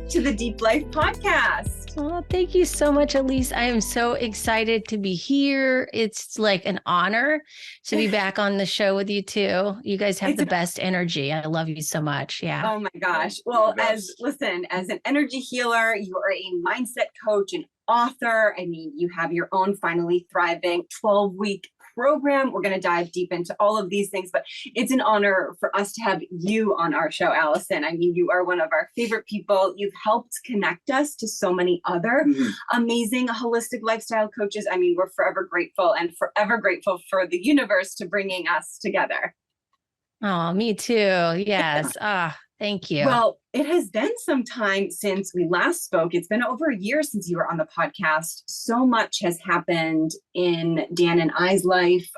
to the DEEP Life podcast. Oh, thank you so much, Elise. I am so excited to be here. It's like an honor to be back on the show with you too. You guys have the best energy. I love you so much. Yeah. Oh my gosh. Well, as an energy healer, you are a mindset coach, an author. I mean, you have your own Finally Thriving 12-week program. We're going to dive deep into all of these things, but it's an honor for us to have you on our show, Allison. I mean, you are one of our favorite people. You've helped connect us to so many other amazing holistic lifestyle coaches. I mean, we're forever grateful for the universe to bringing us together. Oh, me too. Yes. Thank you. Well, it has been some time since we last spoke. It's been over a year since you were on the podcast. So much has happened in Dan and I's life,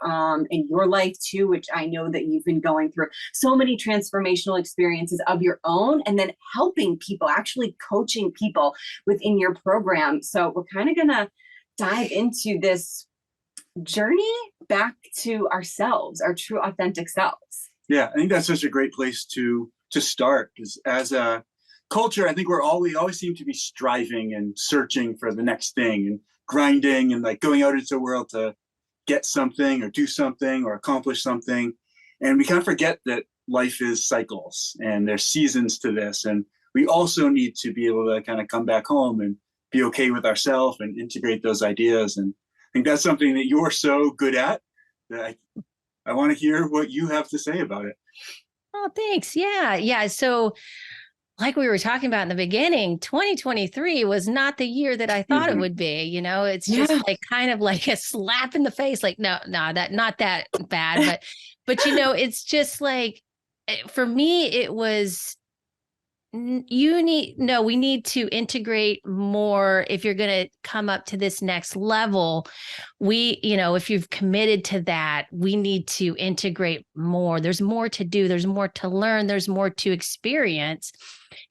in your life too, which I know that you've been going through so many transformational experiences of your own, and then helping people, actually coaching people within your program. So we're kind of going to dive into this journey back to ourselves, our true authentic selves. Yeah, I think that's such a great place to start, because as a culture, I think we always seem to be striving and searching for the next thing and grinding and like going out into the world to get something or do something or accomplish something. And we kind of forget that life is cycles and there's seasons to this. And we also need to be able to kind of come back home and be okay with ourselves and integrate those ideas. And I think that's something that you're so good at that I want to hear what you have to say about it. Oh, thanks. Yeah. Yeah. So like we were talking about in the beginning, 2023 was not the year that I thought it would be. You know, it's just like kind of like a slap in the face. Like, no, that not that bad, but you know, it's just like, for me, it was, we need to integrate more. If you're going to come up to this next level, if you've committed to that, we need to integrate more. There's more to do. There's more to learn. There's more to experience.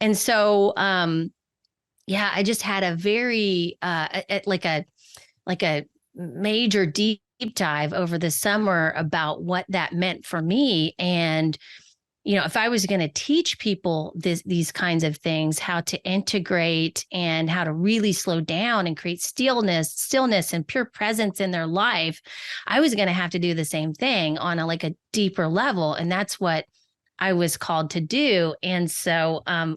And so, I just had a very, like a major deep dive over the summer about what that meant for me. And if I was going to teach people these kinds of things, how to integrate and how to really slow down and create stillness and pure presence in their life, I was going to have to do the same thing on a deeper level. And that's what I was called to do. And so I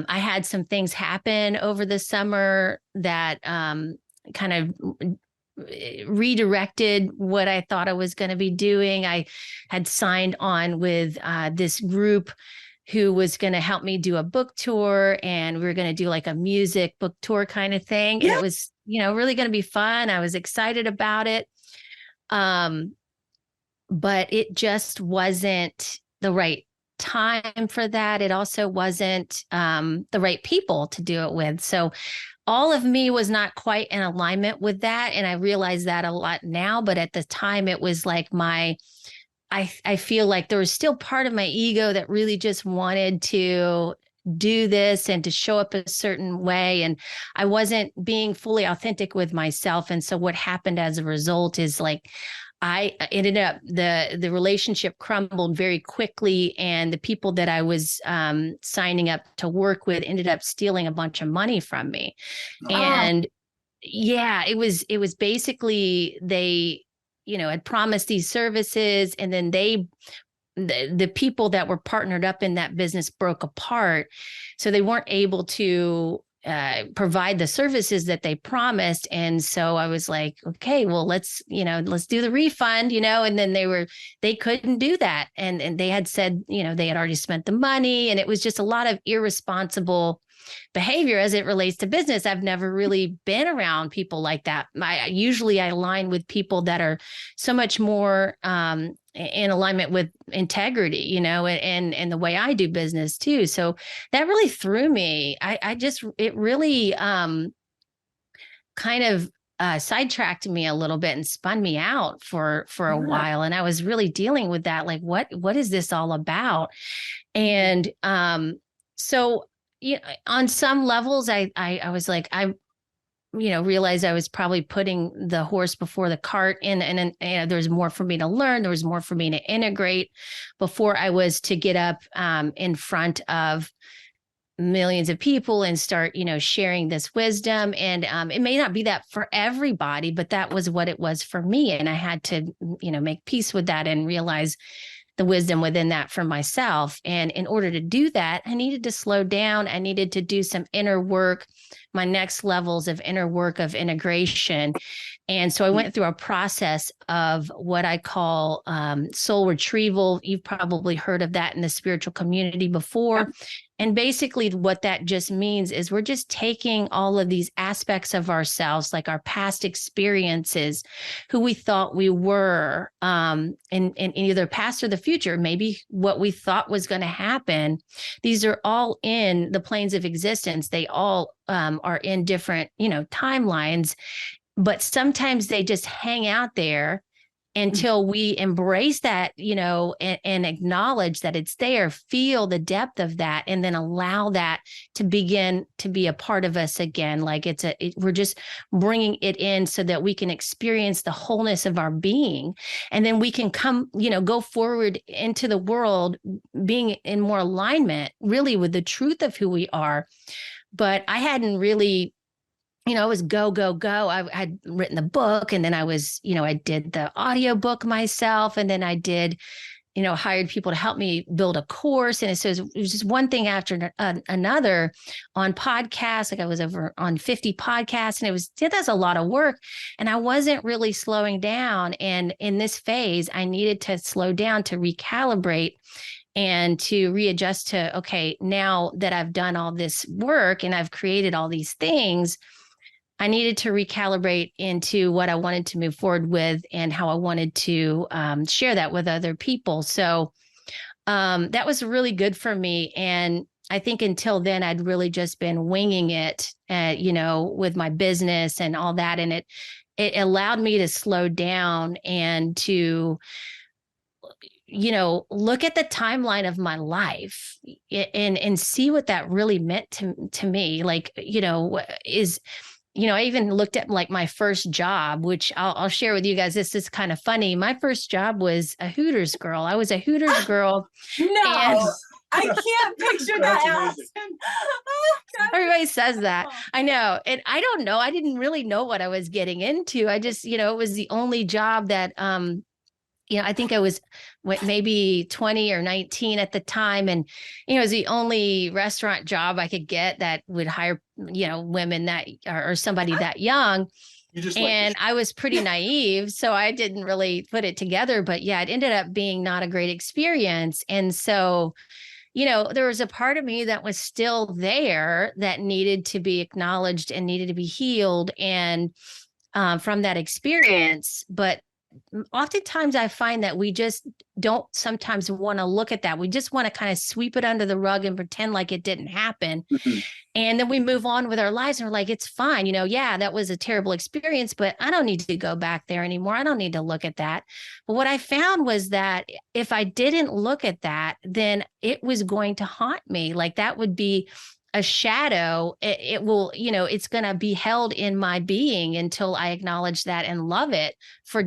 had some things happen over the summer that kind of redirected what I thought I was going to be doing. I had signed on with this group who was going to help me do a book tour, and we were going to do like a music book tour kind of thing. And it was, really going to be fun. I was excited about it. But it just wasn't the right time for that. It also wasn't the right people to do it with. So all of me was not quite in alignment with that. And I realize that a lot now, but at the time it was like I feel like there was still part of my ego that really just wanted to do this and to show up a certain way. And I wasn't being fully authentic with myself. And so what happened as a result is I ended up, the relationship crumbled very quickly, and the people that I was signing up to work with ended up stealing a bunch of money from me. And it was basically, they, had promised these services, and then the people that were partnered up in that business broke apart. So they weren't able to provide the services that they promised. And so I was like, okay, well, let's do the refund, and then they couldn't do that. And they had said, they had already spent the money, and it was just a lot of irresponsible behavior as it relates to business. I've never really been around people like that. I usually align with people that are so much more in alignment with integrity, and the way I do business too. So that really threw me. It really kind of sidetracked me a little bit and spun me out for a while. And I was really dealing with that. Like, what is this all about? And so on some levels, I was like, I realized I was probably putting the horse before the cart, and there's more for me to learn. There was more for me to integrate before I was to get up in front of millions of people and start, sharing this wisdom. And it may not be that for everybody, but that was what it was for me. And I had to, make peace with that and realize the wisdom within that for myself. And in order to do that, I needed to slow down. I needed to do some inner work, my next levels of inner work of integration. And so I went through a process of what I call soul retrieval. You've probably heard of that in the spiritual community before. Yep. And basically what that just means is we're just taking all of these aspects of ourselves, like our past experiences, who we thought we were, in either past or the future, maybe what we thought was going to happen. These are all in the planes of existence. They all are in different, timelines, but sometimes they just hang out there until we embrace that, and acknowledge that it's there, feel the depth of that, and then allow that to begin to be a part of us again. Like we're just bringing it in so that we can experience the wholeness of our being. And then we can come, go forward into the world being in more alignment really with the truth of who we are. But I hadn't really, it was go, go, go. I had written the book, and then I was, I did the audio book myself. And then I did, hired people to help me build a course. And so it was just one thing after another on podcasts. Like I was over on 50 podcasts, and that's a lot of work. And I wasn't really slowing down. And in this phase, I needed to slow down to recalibrate and to readjust to, okay, now that I've done all this work and I've created all these things, I needed to recalibrate into what I wanted to move forward with and how I wanted to share that with other people. So that was really good for me. And I think until then, I'd really just been winging it, with my business and all that. And it allowed me to slow down and to, look at the timeline of my life and see what that really meant to me. Like, I even looked at like my first job, which I'll share with you guys. This is kind of funny. My first job was a Hooters girl. I was a Hooters girl. No, and I can't picture that, Allison. Everybody says that. I know. And I don't know. I didn't really know what I was getting into. I just, it was the only job that, I think I was maybe 20 or 19 at the time. And, it was the only restaurant job I could get that would hire, women that or somebody that young. And I was pretty naive, so I didn't really put it together. But yeah, it ended up being not a great experience. And so, there was a part of me that was still there that needed to be acknowledged and needed to be healed and from that experience. But oftentimes I find that we just don't sometimes want to look at that. We just want to kind of sweep it under the rug and pretend like it didn't happen. Mm-hmm. And then we move on with our lives and we're like, it's fine. Yeah, that was a terrible experience, but I don't need to go back there anymore. I don't need to look at that. But what I found was that if I didn't look at that, then it was going to haunt me. Like that would be a shadow. It will, it's going to be held in my being until I acknowledge that and love it for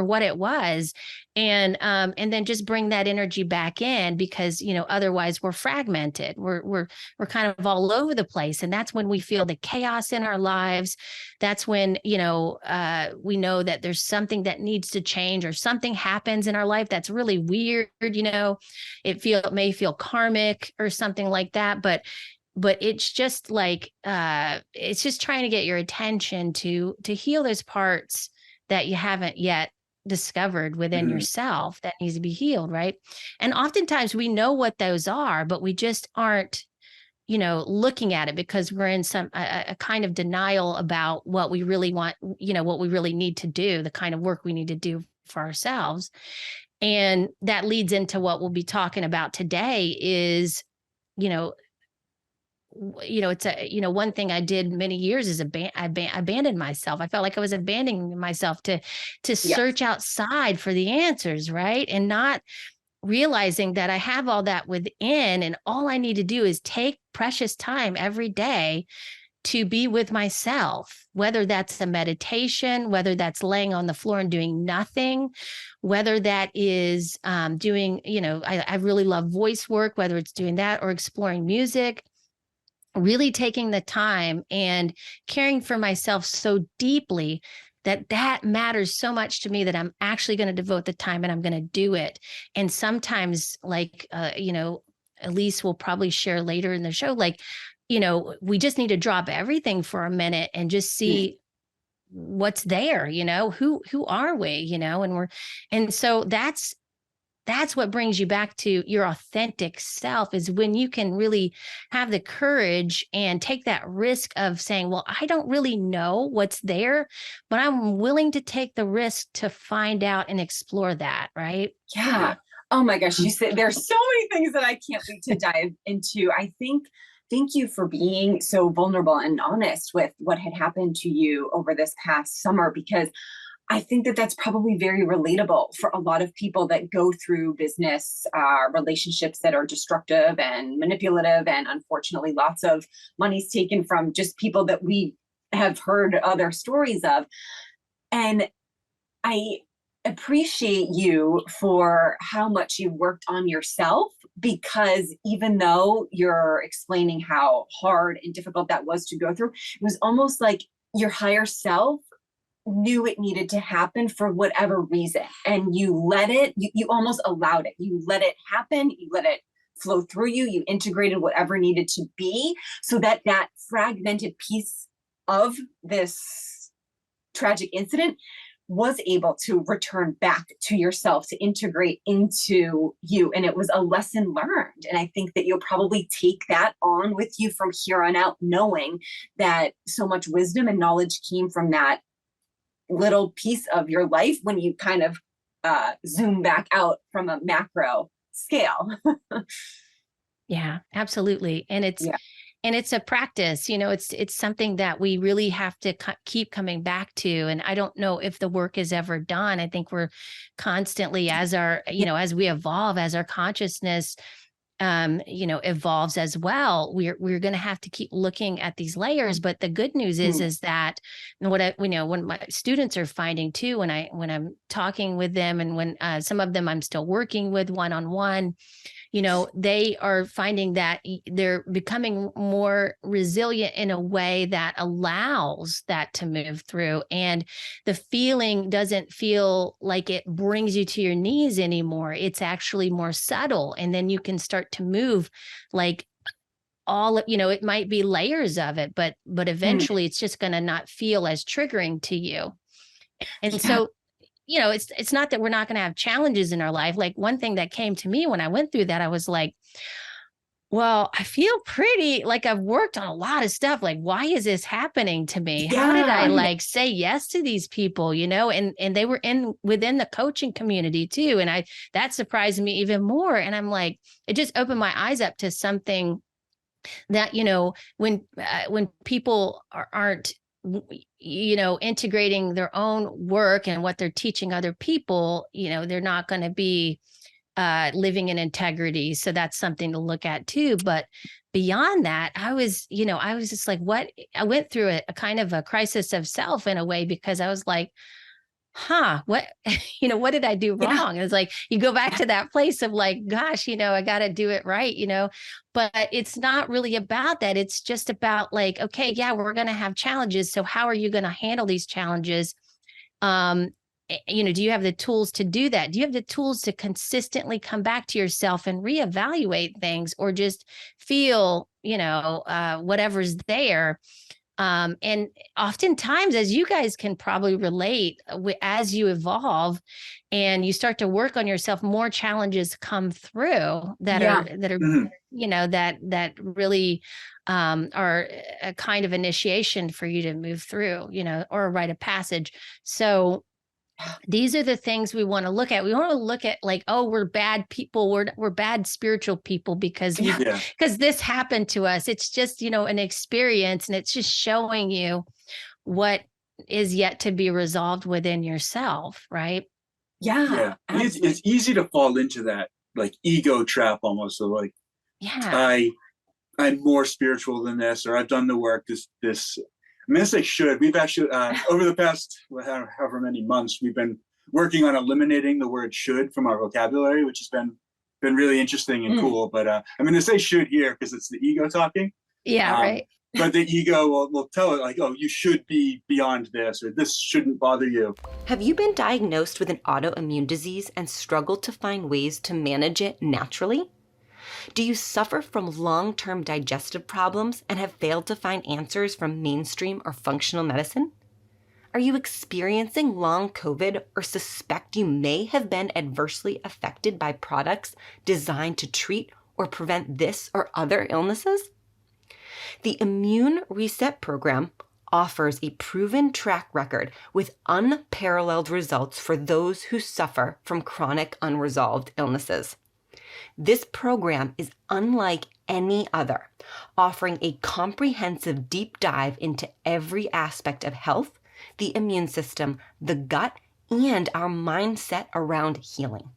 what it was. And then just bring that energy back in because, otherwise we're fragmented. We're kind of all over the place. And that's when we feel the chaos in our lives. That's when, we know that there's something that needs to change or something happens in our life that's really weird. It may feel karmic or something like that, but it's just like, it's just trying to get your attention to heal those parts that you haven't yet discovered within yourself that needs to be healed. Right. And oftentimes we know what those are, but we just aren't, looking at it because we're in a kind of denial about what we really want, what we really need to do, the kind of work we need to do for ourselves. And that leads into what we'll be talking about today is, it's one thing I did many years is I abandoned myself. I felt like I was abandoning myself to search outside for the answers, right? And not realizing that I have all that within, and all I need to do is take precious time every day to be with myself, whether that's a meditation, whether that's laying on the floor and doing nothing, whether that is doing, I really love voice work, whether it's doing that or exploring music, really taking the time and caring for myself so deeply that matters so much to me that I'm actually going to devote the time and I'm going to do it. And sometimes, like, Elise will probably share later in the show, like, we just need to drop everything for a minute and just see what's there, who are we, and so that's what brings you back to your authentic self, is when you can really have the courage and take that risk of saying, well, I don't really know what's there, but I'm willing to take the risk to find out and explore that. Right. Yeah. Oh my gosh. You said there's so many things that I can't wait to dive into. Thank you for being so vulnerable and honest with what had happened to you over this past summer, because I think that that's probably very relatable for a lot of people that go through business relationships that are destructive and manipulative. And unfortunately, lots of money's taken from just people that we have heard other stories of. And I appreciate you for how much you worked on yourself, because even though you're explaining how hard and difficult that was to go through, it was almost like your higher self knew it needed to happen for whatever reason. And you let it, you almost allowed it. You let it happen. You let it flow through you. You integrated whatever needed to be, so that that fragmented piece of this tragic incident was able to return back to yourself, to integrate into you. And it was a lesson learned. And I think that you'll probably take that on with you from here on out, knowing that so much wisdom and knowledge came from that little piece of your life when you kind of zoom back out from a macro scale. Yeah, absolutely. And it's a practice, it's something that we really have to keep coming back to. And I don't know if the work is ever done. I think we're constantly, as as we evolve, as our consciousness evolves as well, we're going to have to keep looking at these layers. But the good news is that, and when my students are finding too, when I'm talking with them, and when some of them I'm still working with one-on-one, they are finding that they're becoming more resilient in a way that allows that to move through. And the feeling doesn't feel like it brings you to your knees anymore. It's actually more subtle. And then you can start to move, like, it might be layers of it, but eventually it's just going to not feel as triggering to you. And so it's not that we're not going to have challenges in our life. Like, one thing that came to me when I went through that, I was like, well, I feel pretty like I've worked on a lot of stuff. Like, why is this happening to me? How did I say yes to these people, and they were within the coaching community too. And that surprised me even more. And I'm like, it just opened my eyes up to something that, when people aren't integrating their own work and what they're teaching other people, they're not going to be living in integrity. So that's something to look at too. But beyond that, I was just like, I went through a kind of a crisis of self in a way, because I was like, what, what did I do wrong? It's like, you go back to that place of like, gosh, I got to do it right, but it's not really about that. It's just about like, okay, yeah, we're going to have challenges. So how are you going to handle these challenges? Do you have the tools to do that? Do you have the tools to consistently come back to yourself and reevaluate things, or just feel, whatever's there? And oftentimes, as you guys can probably relate, as you evolve and you start to work on yourself, more challenges come through that are, that really are a kind of initiation for you to move through, or a rite of passage. So these are the things we want to look at. We want to look at like, oh, we're bad people. We're bad spiritual people because this happened to us. It's just, an experience, and it's just showing you what is yet to be resolved within yourself. Right. Yeah. It's easy to fall into that like ego trap almost. So like, I'm more spiritual than this, or I've done the work. I'm going to say should. We've actually, over the past however many months, we've been working on eliminating the word should from our vocabulary, which has been really interesting and cool. But I'm going to say should here because it's the ego talking. Yeah, right. But the ego will tell it like, oh, you should be beyond this, or this shouldn't bother you. Have you been diagnosed with an autoimmune disease and struggled to find ways to manage it naturally? Do you suffer from long-term digestive problems and have failed to find answers from mainstream or functional medicine? Are you experiencing long COVID or suspect you may have been adversely affected by products designed to treat or prevent this or other illnesses? The Immune Reset Program offers a proven track record with unparalleled results for those who suffer from chronic unresolved illnesses. This program is unlike any other, offering a comprehensive deep dive into every aspect of health, the immune system, the gut, and our mindset around healing.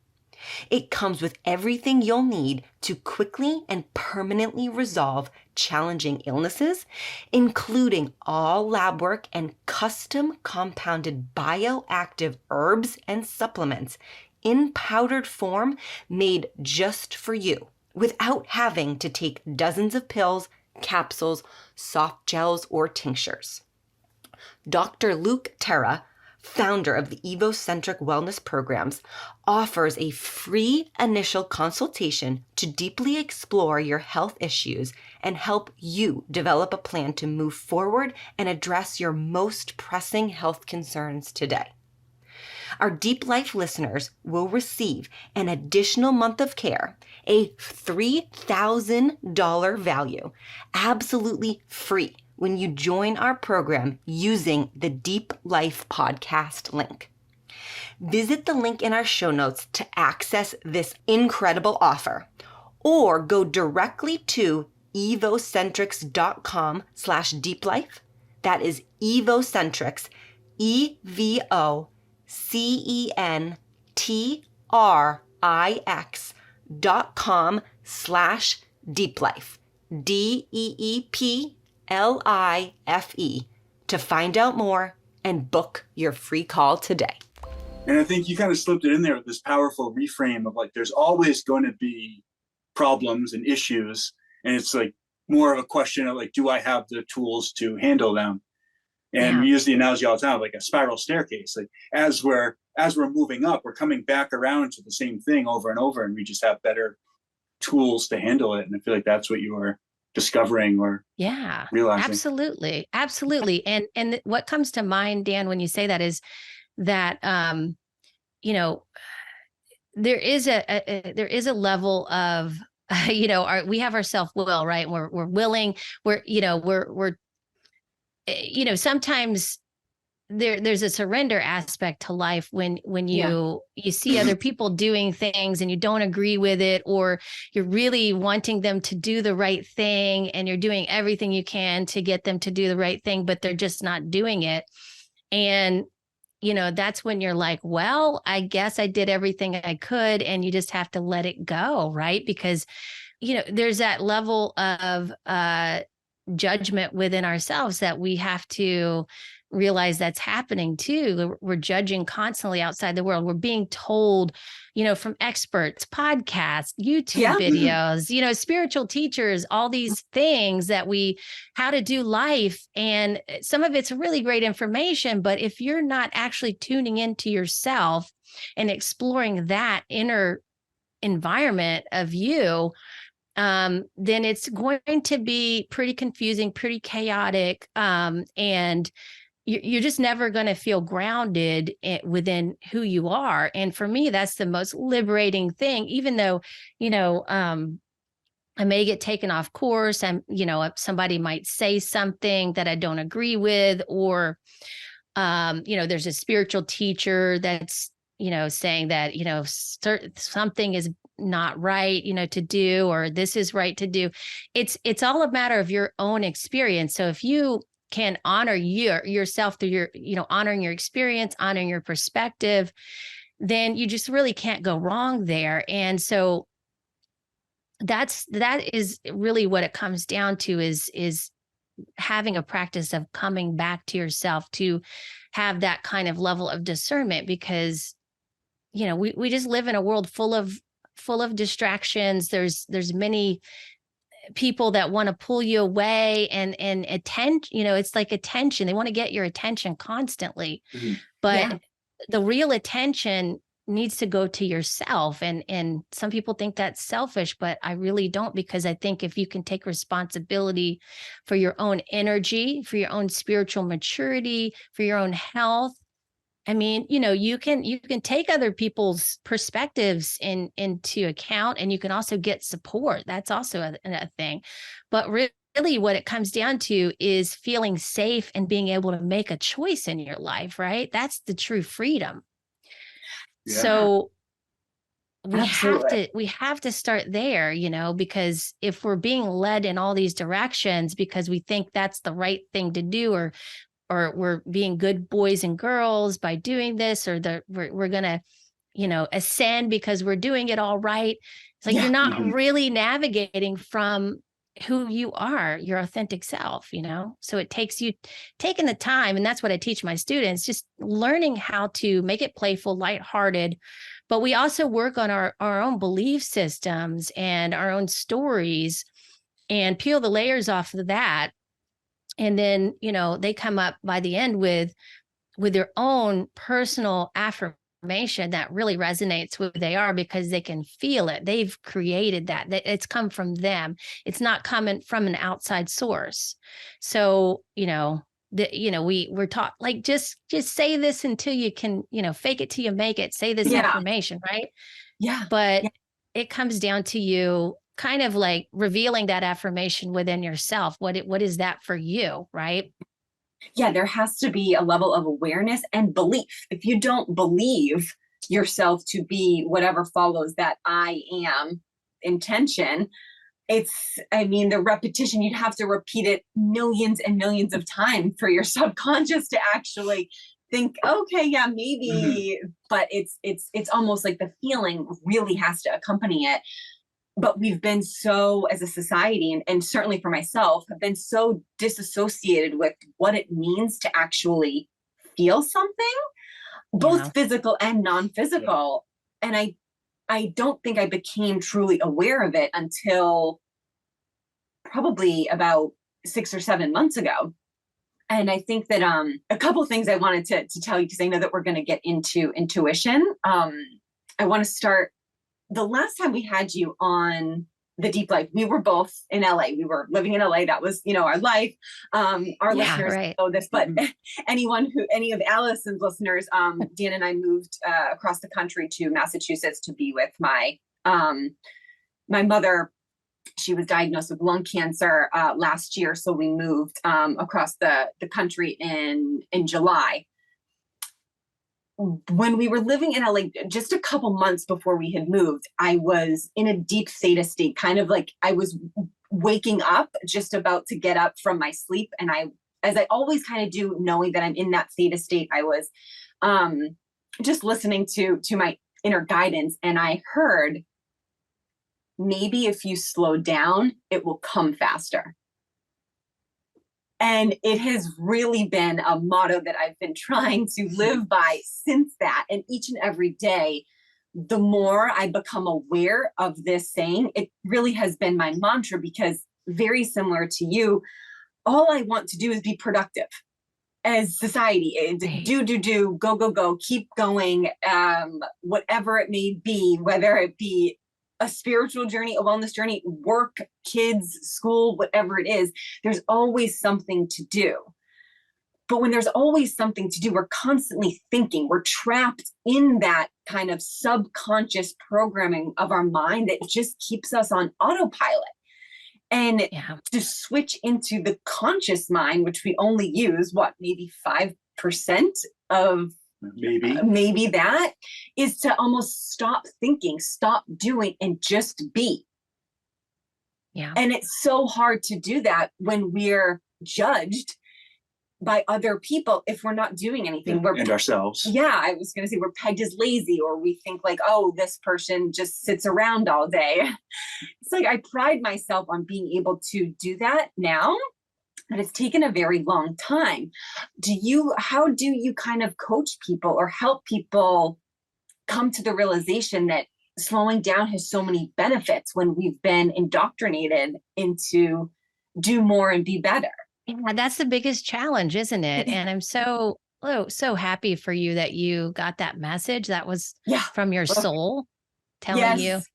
It comes with everything you'll need to quickly and permanently resolve challenging illnesses, including all lab work and custom compounded bioactive herbs and supplements in powdered form made just for you, without having to take dozens of pills, capsules, soft gels, or tinctures. Dr. Luke Terra, founder of the Evocentric Wellness Programs, offers a free initial consultation to deeply explore your health issues and help you develop a plan to move forward and address your most pressing health concerns today. Our Deep Life listeners will receive an additional month of care, a $3,000 value, absolutely free, when you join our program using the Deep Life podcast link. Visit the link in our show notes to access this incredible offer, or go directly to evocentrics.com/deeplife. That is Evocentrics, EVOCentrix.com/deeplife, DEEPLIFE, to find out more and book your free call today. And I think you kind of slipped it in there with this powerful reframe of like, there's always going to be problems and issues. And it's like more of a question of like, do I have the tools to handle them? And we use the analogy all the time, like a spiral staircase. Like as we're moving up, we're coming back around to the same thing over and over, and we just have better tools to handle it. And I feel like that's what you were discovering or realizing. Absolutely. And what comes to mind, Dan, when you say that is that there is a level of we have our self-will, right? We're willing, we're sometimes there's a surrender aspect to life when you see other people doing things and you don't agree with it, or you're really wanting them to do the right thing and you're doing everything you can to get them to do the right thing, but they're just not doing it. And that's when you're like, well, I guess I did everything I could, and you just have to let it go, right? Because there's that level of judgment within ourselves that we have to realize that's happening too. We're judging constantly outside the world. We're being told, from experts, podcasts, YouTube videos, spiritual teachers, all these things how to do life. And some of it's really great information, but if you're not actually tuning into yourself and exploring that inner environment of you, then it's going to be pretty confusing, pretty chaotic. And you're just never going to feel grounded within who you are. And for me, that's the most liberating thing, even though, I may get taken off course. Somebody might say something that I don't agree with, or, there's a spiritual teacher that's, saying that, something is not right, to do, or this is right to do. It's all a matter of your own experience. So if you can honor yourself through your, honoring your experience, honoring your perspective, then you just really can't go wrong there. And so that is really what it comes down to is having a practice of coming back to yourself to have that kind of level of discernment, because, we just live in a world full of distractions. There's many people that want to pull you away and attend, it's like attention. They want to get your attention constantly. Mhm. But the real attention needs to go to yourself. And some people think that's selfish, but I really don't, because I think if you can take responsibility for your own energy, for your own spiritual maturity, for your own health, I mean, you can take other people's perspectives into account, and you can also get support. That's also a thing. But really what it comes down to is feeling safe and being able to make a choice in your life, right? That's the true freedom. Yeah. So Absolutely. we have to start there, because if we're being led in all these directions because we think that's the right thing to do, or we're being good boys and girls by doing this, or we're going to, ascend because we're doing it all right. It's like, Yeah. you're not Mhm. really navigating from who you are, your authentic self, So it takes you taking the time. And that's what I teach my students, just learning how to make it playful, lighthearted. But we also work on our own belief systems and our own stories and peel the layers off of that. And then, they come up by the end with their own personal affirmation that really resonates with who they are, because they can feel it. They've created that. It's come from them. It's not coming from an outside source. So, we're taught, like, just say this until you can, fake it till you make it. Say this Yeah. affirmation, right? Yeah. But it comes down to you kind of like revealing that affirmation within yourself. What is that for you, right? Yeah, there has to be a level of awareness and belief. If you don't believe yourself to be whatever follows that I am intention, the repetition, you'd have to repeat it millions and millions of times for your subconscious to actually think, okay, yeah, maybe, but it's almost like the feeling really has to accompany it. But we've been so, as a society, and certainly for myself, have been so disassociated with what it means to actually feel something, both physical and non-physical. And I don't think I became truly aware of it until probably about 6 or 7 months ago. And I think that a couple things I wanted to tell you, because I know that we're going to get into intuition. I want to start. The last time we had you on the Deep Life, we were both in LA. We were living in LA. That was, our life. Our listeners know this, but any of Allison's listeners, Dan and I moved across the country to Massachusetts to be with my mother. She was diagnosed with lung cancer last year, so we moved across the country in July. When we were living in LA, just a couple months before we had moved, I was in a deep theta state, kind of like I was waking up, just about to get up from my sleep. And as I always kind of do, knowing that I'm in that theta state, I was just listening to my inner guidance. And I heard, maybe if you slow down, it will come faster. And it has really been a motto that I've been trying to live by since that. And each and every day, the more I become aware of this saying, it really has been my mantra, because very similar to you, all I want to do is be productive as society. Do, go, keep going, whatever it may be, whether it be a spiritual journey, a wellness journey, work, kids, school, whatever it is, there's always something to do. But when there's always something to do, we're constantly thinking, we're trapped in that kind of subconscious programming of our mind that just keeps us on autopilot. And to switch into the conscious mind, which we only use, maybe 5% of maybe that, is to almost stop thinking, stop doing, and just be. Yeah. And it's so hard to do that when we're judged by other people if we're not doing anything. And ourselves. Yeah, I was going to say we're pegged as lazy, or we think like, oh, this person just sits around all day. It's like I pride myself on being able to do that now. And it's taken a very long time. How do you kind of coach people or help people come to the realization that slowing down has so many benefits when we've been indoctrinated into do more and be better. Yeah, that's the biggest challenge, isn't it? And I'm so happy for you that you got that message that was Yeah. from your soul telling you, Yes.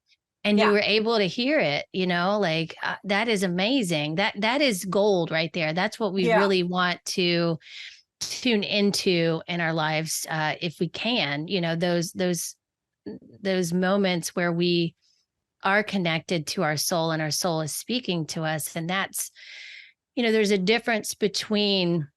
and you Yeah. were able to hear it, like that is amazing. That is gold right there. That's what we Yeah. really want to tune into in our lives, if we can, those moments where we are connected to our soul and our soul is speaking to us. And that's, there's a difference between,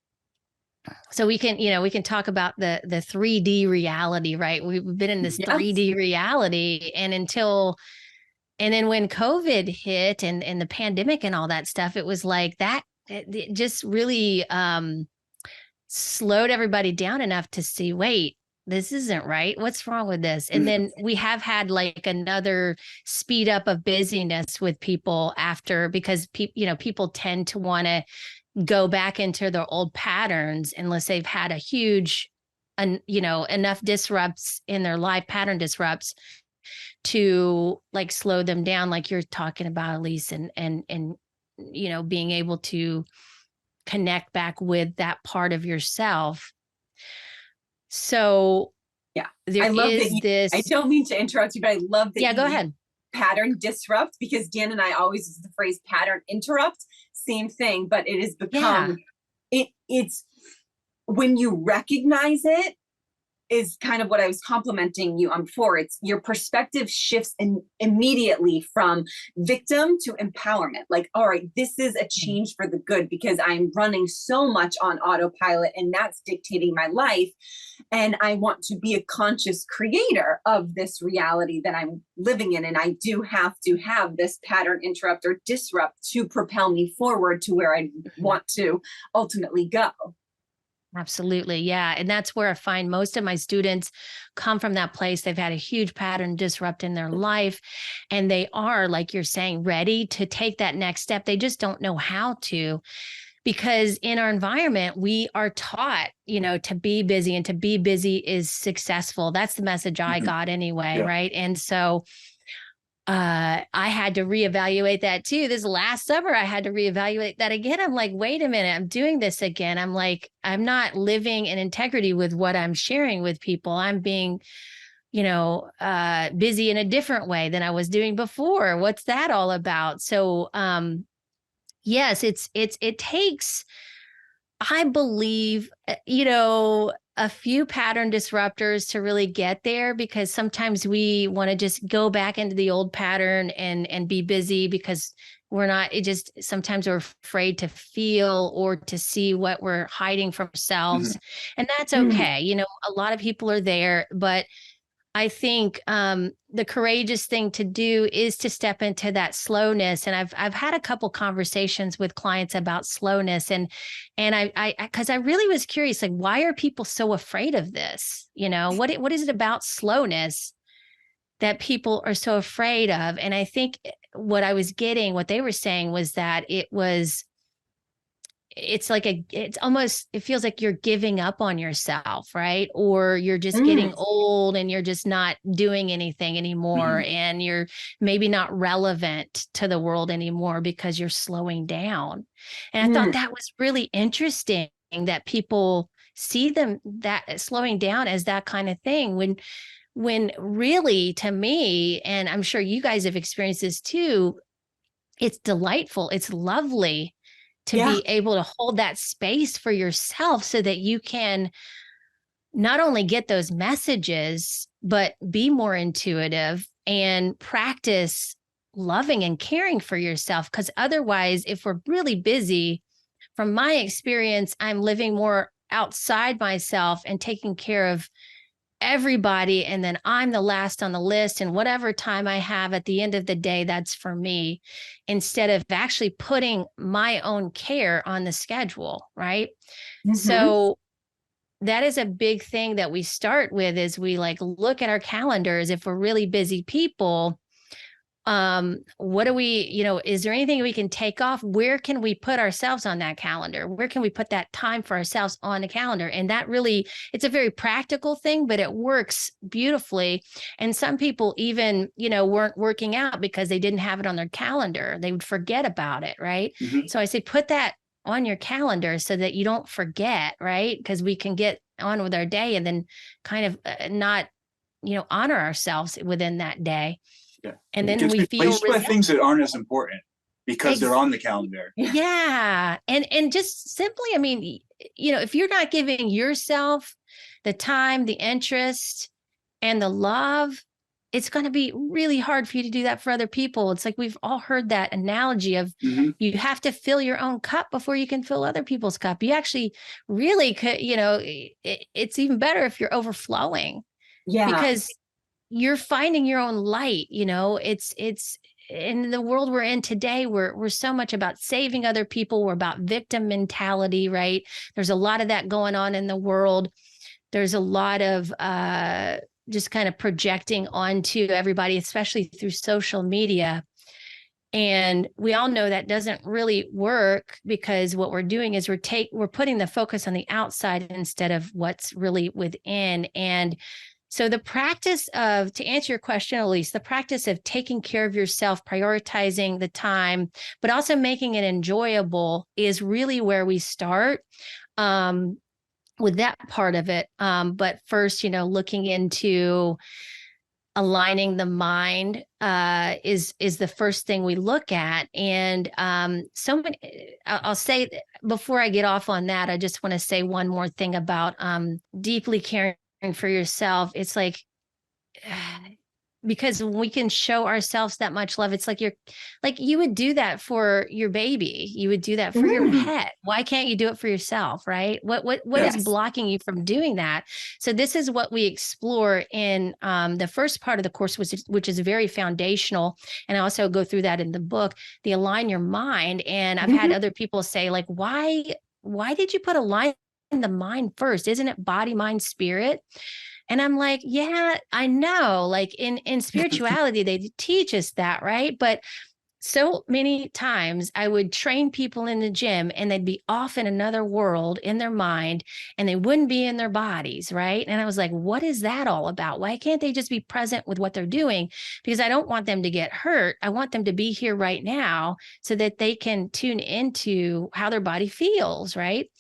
so we can talk about the 3D reality, right? We've been in this Yes. 3D reality, and then when COVID hit and the pandemic and all that stuff, it was like that, it just really slowed everybody down enough to see, wait, this isn't right. What's wrong with this? And then we have had like another speed up of busyness with people after, because people tend to want to go back into their old patterns unless they've had a huge, enough disrupts in their life, pattern disrupts to like slow them down, like you're talking about, Elise, and being able to connect back with that part of yourself. So yeah, I love this. I don't mean to interrupt you, but I love that. Yeah, go ahead. Pattern disrupt, because Dan and I always use the phrase pattern interrupt, same thing, but it has become, it's when you recognize it, is kind of what I was complimenting you on before. It's your perspective shifts immediately from victim to empowerment. Like, all right, this is a change for the good, because I'm running so much on autopilot and that's dictating my life. And I want to be a conscious creator of this reality that I'm living in. And I do have to have this pattern interrupt or disrupt to propel me forward to where I want to ultimately go. Absolutely. Yeah. And that's where I find most of my students come from, that place. They've had a huge pattern disrupt in their life, and they are, like you're saying, ready to take that next step. They just don't know how to, because in our environment, we are taught, to be busy, and to be busy is successful. That's the message I got anyway. Yeah. Right. And so I had to reevaluate that too. This last summer, I had to reevaluate that again. I'm like, wait a minute, I'm doing this again. I'm like, I'm not living in integrity with what I'm sharing with people. I'm being, busy in a different way than I was doing before. What's that all about? So, yes, it takes, I believe, a few pattern disruptors to really get there, because sometimes we want to just go back into the old pattern and be busy because sometimes we're afraid to feel or to see what we're hiding from ourselves. And that's okay. A lot of people are there, but I think the courageous thing to do is to step into that slowness. And I've had a couple conversations with clients about slowness, and I because I really was curious, like, why are people so afraid of this? What is it about slowness that people are so afraid of? And I think what they were saying was that it feels like you're giving up on yourself, right? Or you're just getting old and you're just not doing anything anymore. And you're maybe not relevant to the world anymore because you're slowing down. And I thought that was really interesting, that people see that slowing down as that kind of thing, when really, to me, and I'm sure you guys have experienced this too, it's delightful. It's lovely to be able to hold that space for yourself so that you can not only get those messages, but be more intuitive and practice loving and caring for yourself. Because otherwise, if we're really busy, from my experience, I'm living more outside myself and taking care of everybody, and then I'm the last on the list, and whatever time I have at the end of the day, that's for me, instead of actually putting my own care on the schedule, right? So that is a big thing that we start with, is we look at our calendars. If we're really busy people, What do we, is there anything we can take off? Where can we put ourselves on that calendar? Where can we put that time for ourselves on the calendar? And that really, it's a very practical thing, but it works beautifully. And some people even, weren't working out because they didn't have it on their calendar. They would forget about it, right? Mhm. So I say, put that on your calendar so that you don't forget, right? Because we can get on with our day and then kind of not, honor ourselves within that day. Yeah. And It then gets we feel replaced by things that aren't as important because they're on the calendar. Yeah. And just simply, I mean, if you're not giving yourself the time, the interest, and the love, it's going to be really hard for you to do that for other people. It's like we've all heard that analogy of Mhm. you have to fill your own cup before you can fill other people's cup. You actually really could, it's even better if you're overflowing Yeah. because you're finding your own light. It's in the world we're in today, we're so much about saving other people. We're about victim mentality, right? There's a lot of that going on in the world. There's a lot of just kind of projecting onto everybody, especially through social media. And we all know that doesn't really work because what we're doing is we're putting the focus on the outside instead of what's really within. And so the practice of, to answer your question, Elise, the practice of taking care of yourself, prioritizing the time, but also making it enjoyable is really where we start with that part of it. But first, looking into aligning the mind is the first thing we look at. And I'll say before I get off on that, I just want to say one more thing about deeply caring for yourself. It's like, because we can show ourselves that much love. It's like you would do that for your baby. You would do that for your pet. Why can't you do it for yourself? Right. What Yes. is blocking you from doing that? So this is what we explore in the first part of the course, which is very foundational. And I also go through that in the book, the Align Your Mind. And I've had other people say, like, why did you put align the mind first? Isn't it body, mind, spirit? And I'm like, yeah, I know, like in spirituality, they teach us that, right? But so many times I would train people in the gym and they'd be off in another world in their mind and they wouldn't be in their bodies, right? And I was like, what is that all about? Why can't they just be present with what they're doing? Because I don't want them to get hurt. I want them to be here right now so that they can tune into how their body feels, right?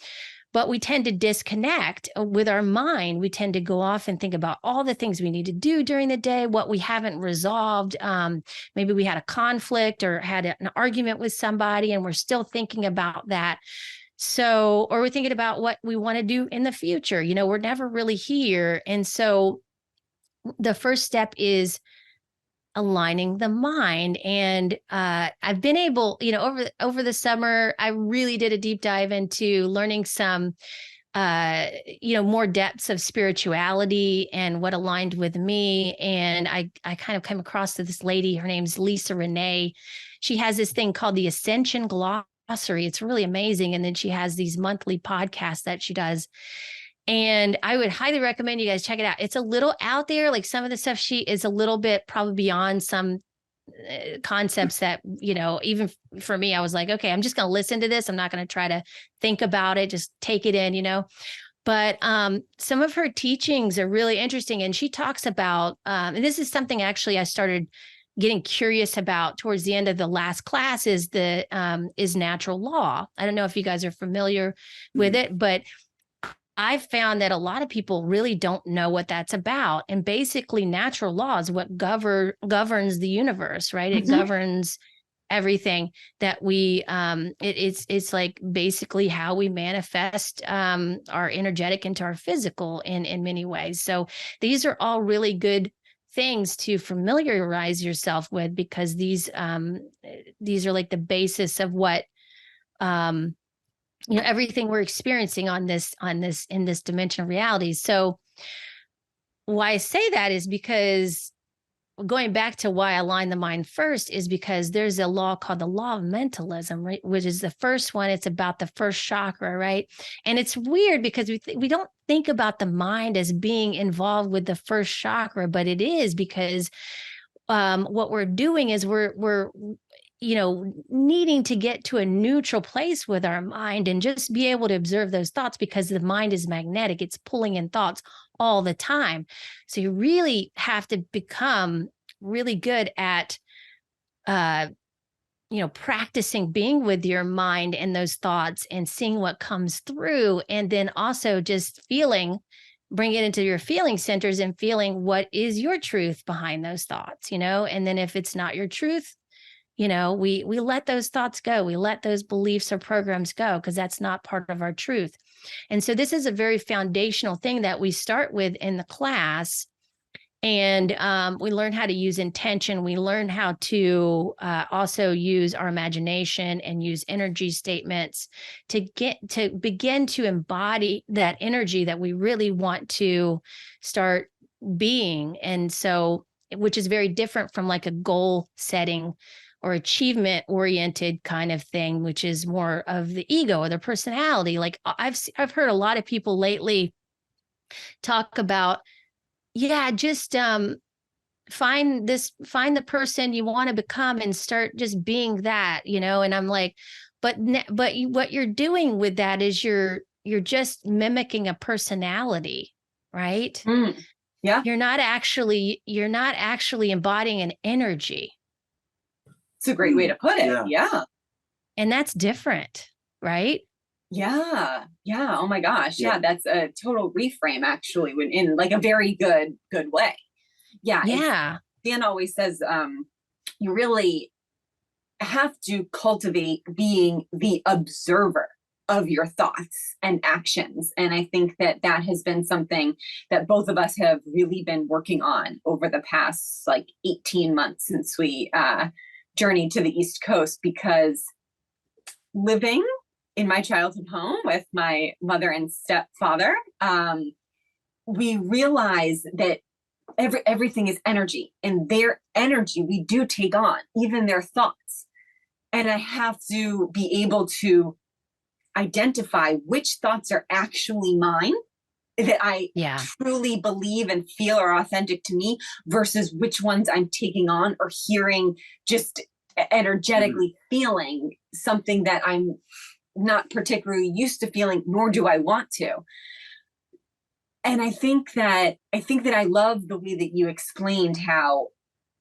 But we tend to disconnect with our mind. We tend to go off and think about all the things we need to do during the day, what we haven't resolved. Maybe we had a conflict or had an argument with somebody and we're still thinking about that. So, or we're thinking about what we want to do in the future. We're never really here. And so the first step is aligning the mind. And I've been able, over the summer, I really did a deep dive into learning some, more depths of spirituality and what aligned with me. And I kind of came across to this lady, her name's Lisa Renee. She has this thing called the Ascension Glossary. It's really amazing. And then she has these monthly podcasts that she does. And I would highly recommend you guys check it out. It's a little out there. Like some of the stuff she is a little bit probably beyond some concepts that, even for me, I was like, okay, I'm just going to listen to this. I'm not going to try to think about it. Just take it in. But some of her teachings are really interesting. And she talks about, and this is something actually I started getting curious about towards the end of the last class is natural law. I don't know if you guys are familiar with it, but I've found that a lot of people really don't know what that's about. And basically natural law is what governs the universe, right? It governs everything that we, it's like basically how we manifest our energetic into our physical in many ways. So these are all really good things to familiarize yourself with because these are like the basis of what, everything we're experiencing in this dimension of reality. So why I say that is because going back to why I align the mind first is because there's a law called the law of mentalism, right? Which is the first one. It's about the first chakra, right? And it's weird because we don't think about the mind as being involved with the first chakra, but it is because what we're doing is we're needing to get to a neutral place with our mind and just be able to observe those thoughts, because the mind is magnetic. It's pulling in thoughts all the time. So you really have to become really good at, practicing being with your mind and those thoughts and seeing what comes through. And then also just bring it into your feeling centers and feeling what is your truth behind those thoughts, and then if it's not your truth, we let those thoughts go. We let those beliefs or programs go, because that's not part of our truth. And so this is a very foundational thing that we start with in the class. And we learn how to use intention. We learn how to also use our imagination and use energy statements to begin to embody that energy that we really want to start being. And so, which is very different from like a goal setting or achievement oriented kind of thing, which is more of the ego or the personality. Like I've heard a lot of people lately talk about, just find the person you want to become and start just being that, and I'm like, but what you're doing with that is you're just mimicking a personality, right? Yeah. You're not actually embodying an energy. It's a great way to put it. Yeah. And that's different, right? Yeah. Oh my gosh. Yeah. That's a total reframe, actually, in like a very good way. Yeah. Dan always says, you really have to cultivate being the observer of your thoughts and actions. And I think that has been something that both of us have really been working on over the past like 18 months since we journeyed to the East Coast, because living in my childhood home with my mother and stepfather, we realize that everything is energy, and their energy we do take on, even their thoughts. And I have to be able to identify which thoughts are actually mine, that I truly believe and feel are authentic to me, versus which ones I'm taking on or hearing, just energetically feeling something that I'm not particularly used to feeling, nor do I want to. And I think that I love the way that you explained how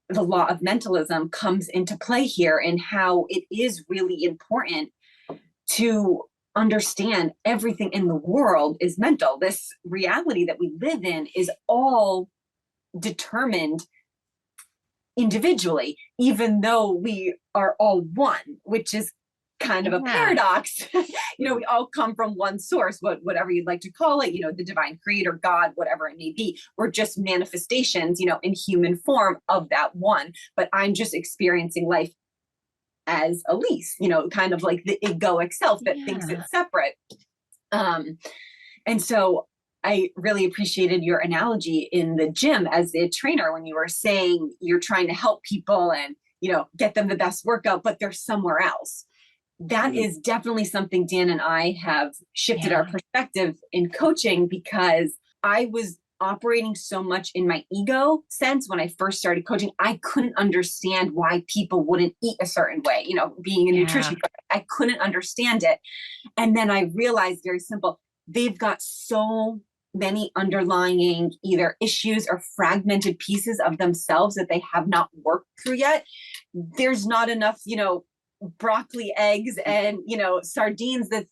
the law of mentalism comes into play here, and how it is really important to understand everything in the world is mental. This reality that we live in is all determined individually, even though we are all one, which is kind of a paradox. We all come from one source, whatever you'd like to call it, the divine creator, God, whatever it may be. We're just manifestations, in human form of that one. But I'm just experiencing life as Elise, kind of like the egoic self that thinks it's separate. And so I really appreciated your analogy in the gym as a trainer, when you were saying you're trying to help people and, get them the best workout, but they're somewhere else. That is definitely something Dan and I have shifted our perspective in coaching, because I was operating so much in my ego sense when I first started coaching. I couldn't understand why people wouldn't eat a certain way, being a nutrition coach. I couldn't understand it. And then I realized, very simple, they've got so many underlying either issues or fragmented pieces of themselves that they have not worked through yet. There's not enough, broccoli, eggs, and, sardines. That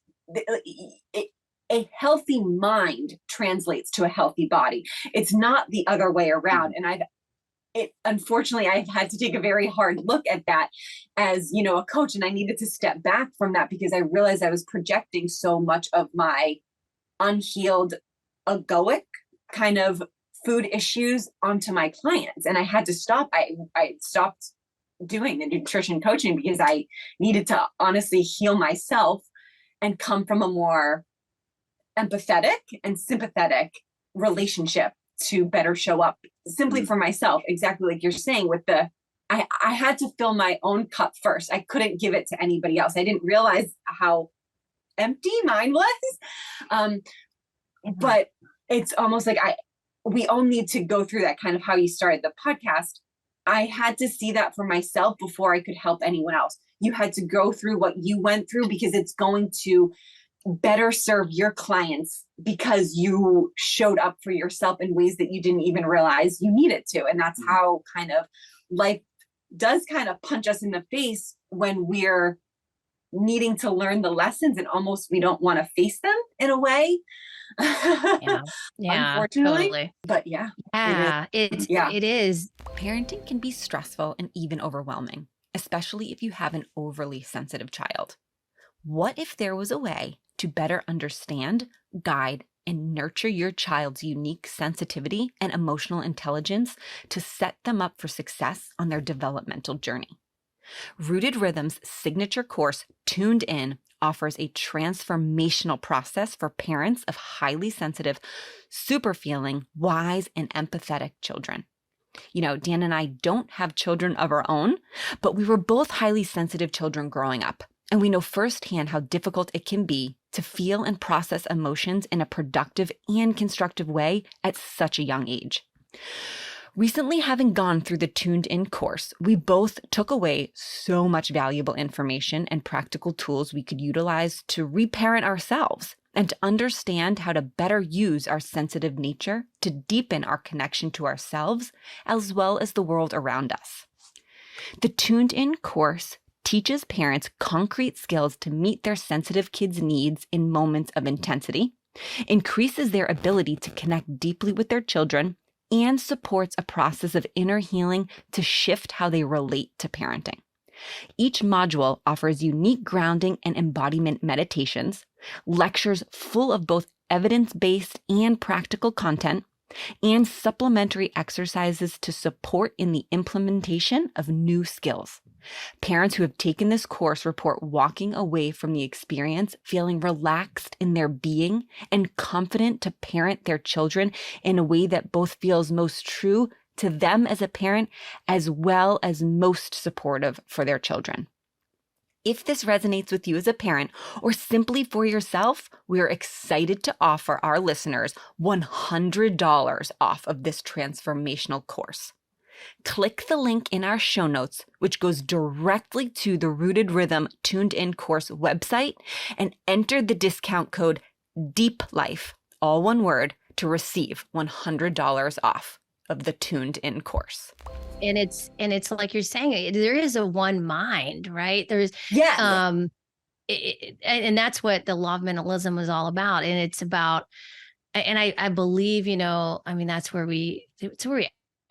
a healthy mind translates to a healthy body. It's not the other way around. And unfortunately, I've had to take a very hard look at that as, a coach. And I needed to step back from that, because I realized I was projecting so much of my unhealed, egoic kind of food issues onto my clients. And I had to stop. I stopped doing the nutrition coaching because I needed to honestly heal myself and come from a more empathetic and sympathetic relationship to better show up simply for myself. Exactly like you're saying, with I had to fill my own cup first. I couldn't give it to anybody else. I didn't realize how empty mine was. But it's almost like we all need to go through that, kind of how you started the podcast. I had to see that for myself before I could help anyone else. You had to go through what you went through because it's going to better serve your clients because you showed up for yourself in ways that you didn't even realize you needed to. And that's how kind of life does kind of punch us in the face when we're needing to learn the lessons and almost we don't want to face them in a way. Yeah. Unfortunately. Totally. But yeah. It is. Parenting can be stressful and even overwhelming, especially if you have an overly sensitive child. What if there was a way to better understand, guide, and nurture your child's unique sensitivity and emotional intelligence to set them up for success on their developmental journey? Rooted Rhythm's signature course, Tuned In, offers a transformational process for parents of highly sensitive, super feeling, wise, and empathetic children. You know, Dan and I don't have children of our own, but we were both highly sensitive children growing up. And we know firsthand how difficult it can be to feel and process emotions in a productive and constructive way at such a young age. Recently, having gone through the Tuned In course, we both took away so much valuable information and practical tools we could utilize to reparent ourselves and to understand how to better use our sensitive nature to deepen our connection to ourselves as well as the world around us. The Tuned In course teaches parents concrete skills to meet their sensitive kids' needs in moments of intensity, increases their ability to connect deeply with their children, and supports a process of inner healing to shift how they relate to parenting. Each module offers unique grounding and embodiment meditations, lectures full of both evidence-based and practical content, and supplementary exercises to support in the implementation of new skills. Parents who have taken this course report walking away from the experience feeling relaxed in their being and confident to parent their children in a way that both feels most true to them as a parent, as well as most supportive for their children. If this resonates with you as a parent or simply for yourself, we are excited to offer our listeners $100 off of this transformational course. Click the link in our show notes, which goes directly to the Rooted Rhythm Tuned In course website, and enter the discount code DEEP Life, all one word, to receive $100 off of the Tuned In course. And it's like you're saying, there is a one mind, right? There's, and that's what the law of minimalism was all about. And it's about, and I believe, that's where we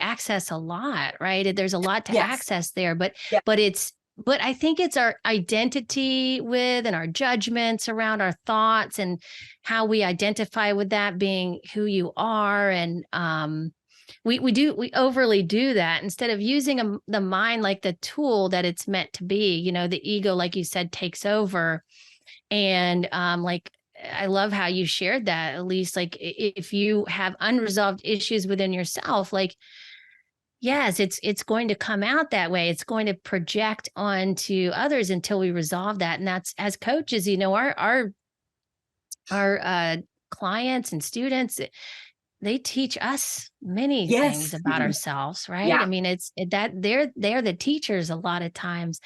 access a lot, right? There's a lot to access there, but I think it's our identity with and our judgments around our thoughts and how we identify with that being who you are. And, we overly do that instead of using the mind like the tool that it's meant to be. The ego, like you said, takes over. And I love how you shared that, at least like if you have unresolved issues within yourself, like, yes, it's going to come out that way. It's going to project onto others until we resolve that. And that's, as coaches, our clients and students, they teach us many things about ourselves, right? Yeah. I mean, it's that they're the teachers a lot of times,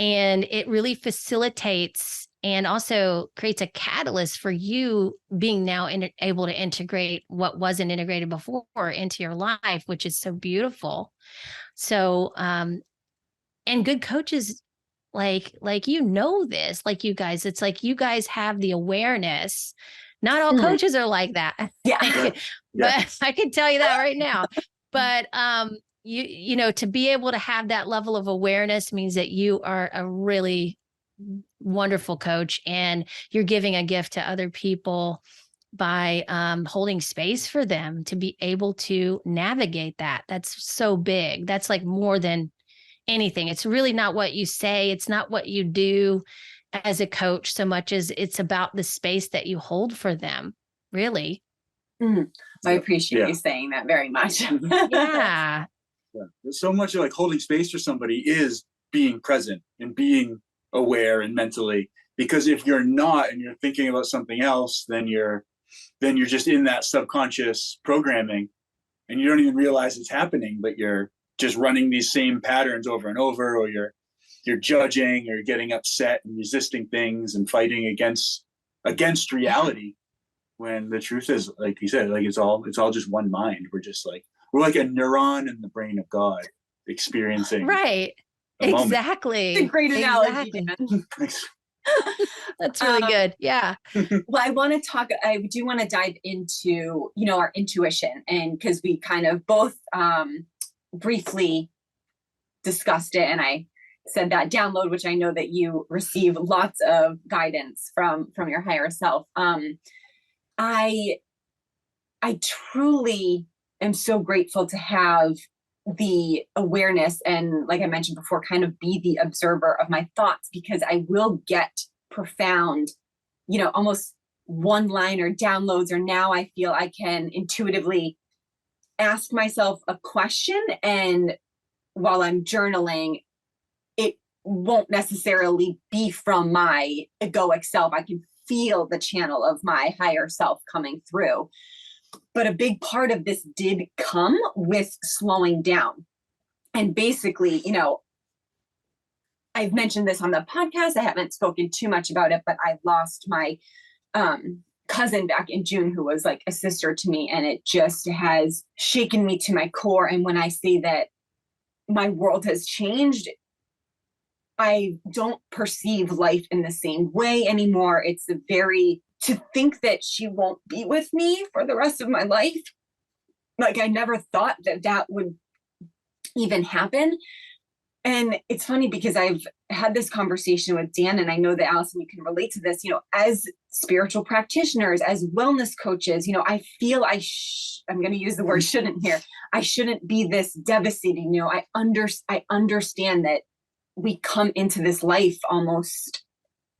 and it really facilitates and also creates a catalyst for you being now able to integrate what wasn't integrated before into your life, which is so beautiful. So, and good coaches, like this, like you guys, it's like you guys have the awareness. Not all coaches are like that. But I can tell you that right now. But to be able to have that level of awareness means that you are a really wonderful coach, and you're giving a gift to other people by holding space for them to be able to navigate that. That's so big. That's like more than anything. It's really not what you say. It's not what you do as a coach so much as it's about the space that you hold for them, really. I appreciate you saying that very much. Yeah. So much of like holding space for somebody is being present and being aware and mentally, because if you're not and you're thinking about something else, then you're just in that subconscious programming and you don't even realize it's happening, but you're just running these same patterns over and over, or you're judging or getting upset and resisting things and fighting against reality, when the truth is, like you said, like it's all just one mind. We're like a neuron in the brain of God experiencing Right. a moment. Exactly. It's a great analogy, Exactly. Dan. That's really good. Yeah. Well, I do want to dive into, our intuition, and because we kind of both briefly discussed it, and I said that download, which I know that you receive lots of guidance from your higher self. I truly am so grateful to have the awareness and, like I mentioned before, kind of be the observer of my thoughts, because I will get profound, almost one-liner downloads, or now I feel I can intuitively ask myself a question, and while I'm journaling, it won't necessarily be from my egoic self. I can feel the channel of my higher self coming through. But a big part of this did come with slowing down. And basically, I've mentioned this on the podcast. I haven't spoken too much about it, but I lost my cousin back in June, who was like a sister to me. And it just has shaken me to my core. And when I say that my world has changed, I don't perceive life in the same way anymore. It's to think that she won't be with me for the rest of my life. Like, I never thought that would even happen. And it's funny because I've had this conversation with Dan, and I know that, Allison, you can relate to this, as spiritual practitioners, as wellness coaches, I feel I'm going to use the word shouldn't here. I shouldn't be this devastating. I understand that we come into this life almost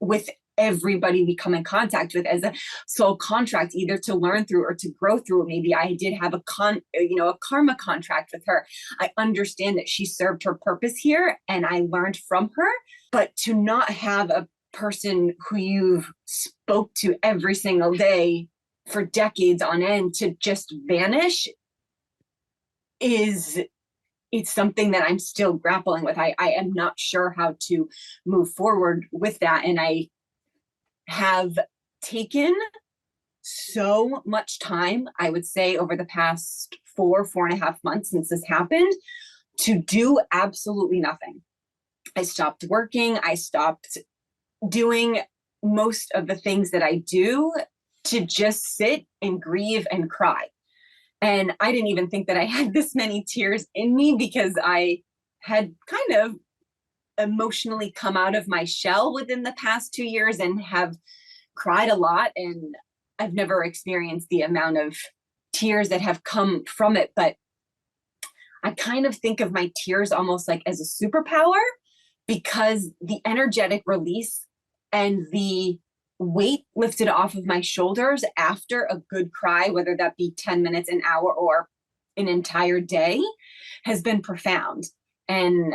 with everybody we come in contact with as a soul contract, either to learn through or to grow through. Maybe I did have a karma contract with her. I understand that she served her purpose here and I learned from her, but to not have a person who you've spoke to every single day for decades on end to just vanish it's something that I'm still grappling with. I am not sure how to move forward with that. And I have taken so much time, I would say, over the past 4.5 months since this happened, to do absolutely nothing. I stopped working. I stopped doing most of the things that I do to just sit and grieve and cry. And I didn't even think that I had this many tears in me, because I had kind of emotionally come out of my shell within the past 2 years and have cried a lot. And I've never experienced the amount of tears that have come from it. But I kind of think of my tears almost like as a superpower, because the energetic release and the weight lifted off of my shoulders after a good cry, whether that be 10 minutes, an hour, or an entire day, has been profound. And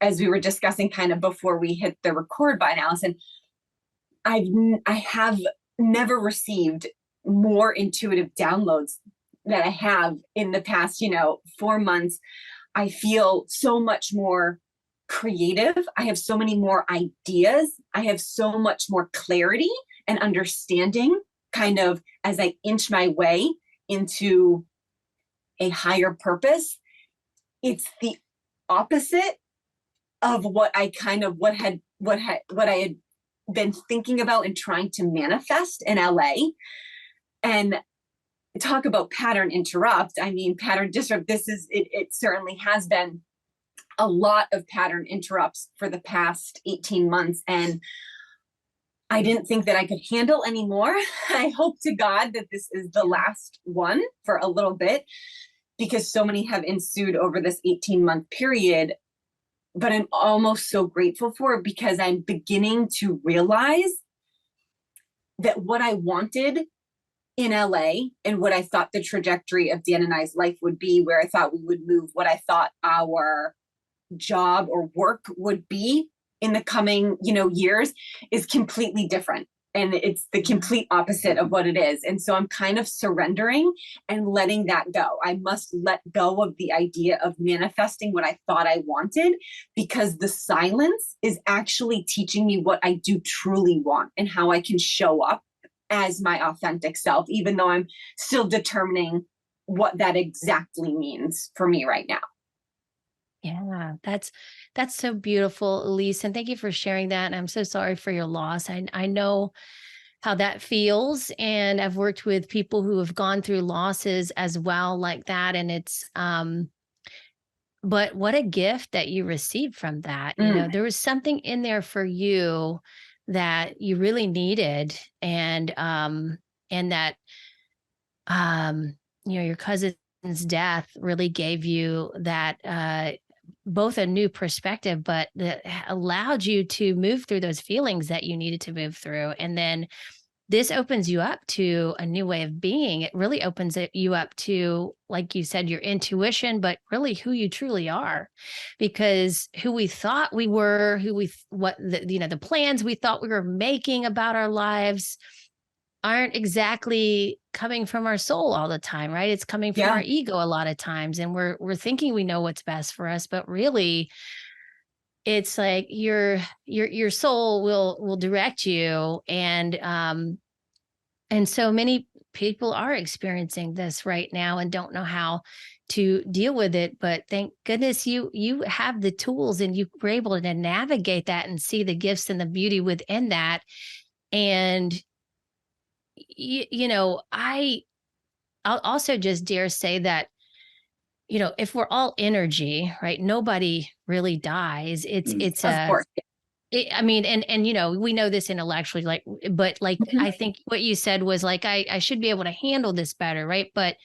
as we were discussing kind of before we hit the record button, Allison, I have never received more intuitive downloads that I have in the past, 4 months. I feel so much more creative. I have so many more ideas. I have so much more clarity and understanding, kind of as I inch my way into a higher purpose. It's the opposite of what I had been thinking about and trying to manifest in LA. And talk about pattern interrupt. I mean, pattern disrupt. It certainly has been a lot of pattern interrupts for the past 18 months. And I didn't think that I could handle anymore. I hope to God that this is the last one for a little bit, because so many have ensued over this 18-month period. But I'm almost so grateful for it, because I'm beginning to realize that what I wanted in LA and what I thought the trajectory of Dan and I's life would be, where I thought we would move, what I thought our job or work would be in the coming, years, is completely different. and it's the complete opposite of what it is. And so I'm kind of surrendering and letting that go. I must let go of the idea of manifesting what I thought I wanted, because the silence is actually teaching me what I do truly want and how I can show up as my authentic self, even though I'm still determining what that exactly means for me right now. Yeah, that's so beautiful, Elise. And thank you for sharing that. And I'm so sorry for your loss. I know how that feels. And I've worked with people who have gone through losses as well, like that. And it's but what a gift that you received from that. You know, there was something in there for you that you really needed. And that you know, your cousin's death really gave you that both a new perspective, but that allowed you to move through those feelings that you needed to move through. And then this opens you up to a new way of being. It really opens you up to, like you said, your intuition, but really who you truly are, because who we thought we were, the plans we thought we were making about our lives aren't exactly coming from our soul all the time, right? It's coming from our ego a lot of times. And we're thinking we know what's best for us, but really it's like your soul will direct you. And so many people are experiencing this right now and don't know how to deal with it. But thank goodness you have the tools and you were able to navigate that and see the gifts and the beauty within that. And I'll also just dare say that, you know, if we're all energy, right? Nobody really dies. It's Of course. I mean, and you know, we know this intellectually, but I think what you said was like, I should be able to handle this better, right? But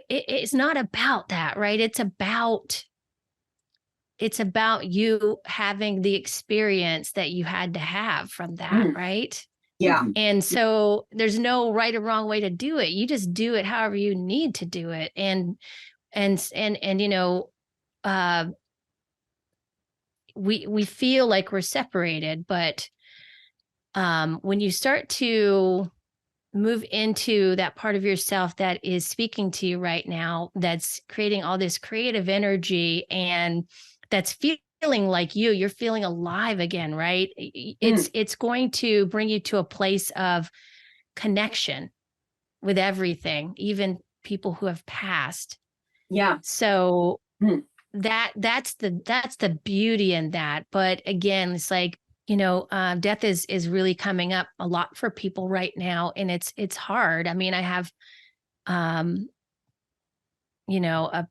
it's not about that, right? It's about you having the experience that you had to have from that, right? Yeah. And so there's no right or wrong way to do it. You just do it however you need to do it. And you know, we feel like we're separated, but when you start to move into that part of yourself that is speaking to you right now, that's creating all this creative energy and that's feeling like you're feeling alive again, right? It's going to bring you to a place of connection with everything, even people who have passed. Yeah. So that's the beauty in that. But again, it's like, you know, death is really coming up a lot for people right now, and it's hard. I mean, I have you know, a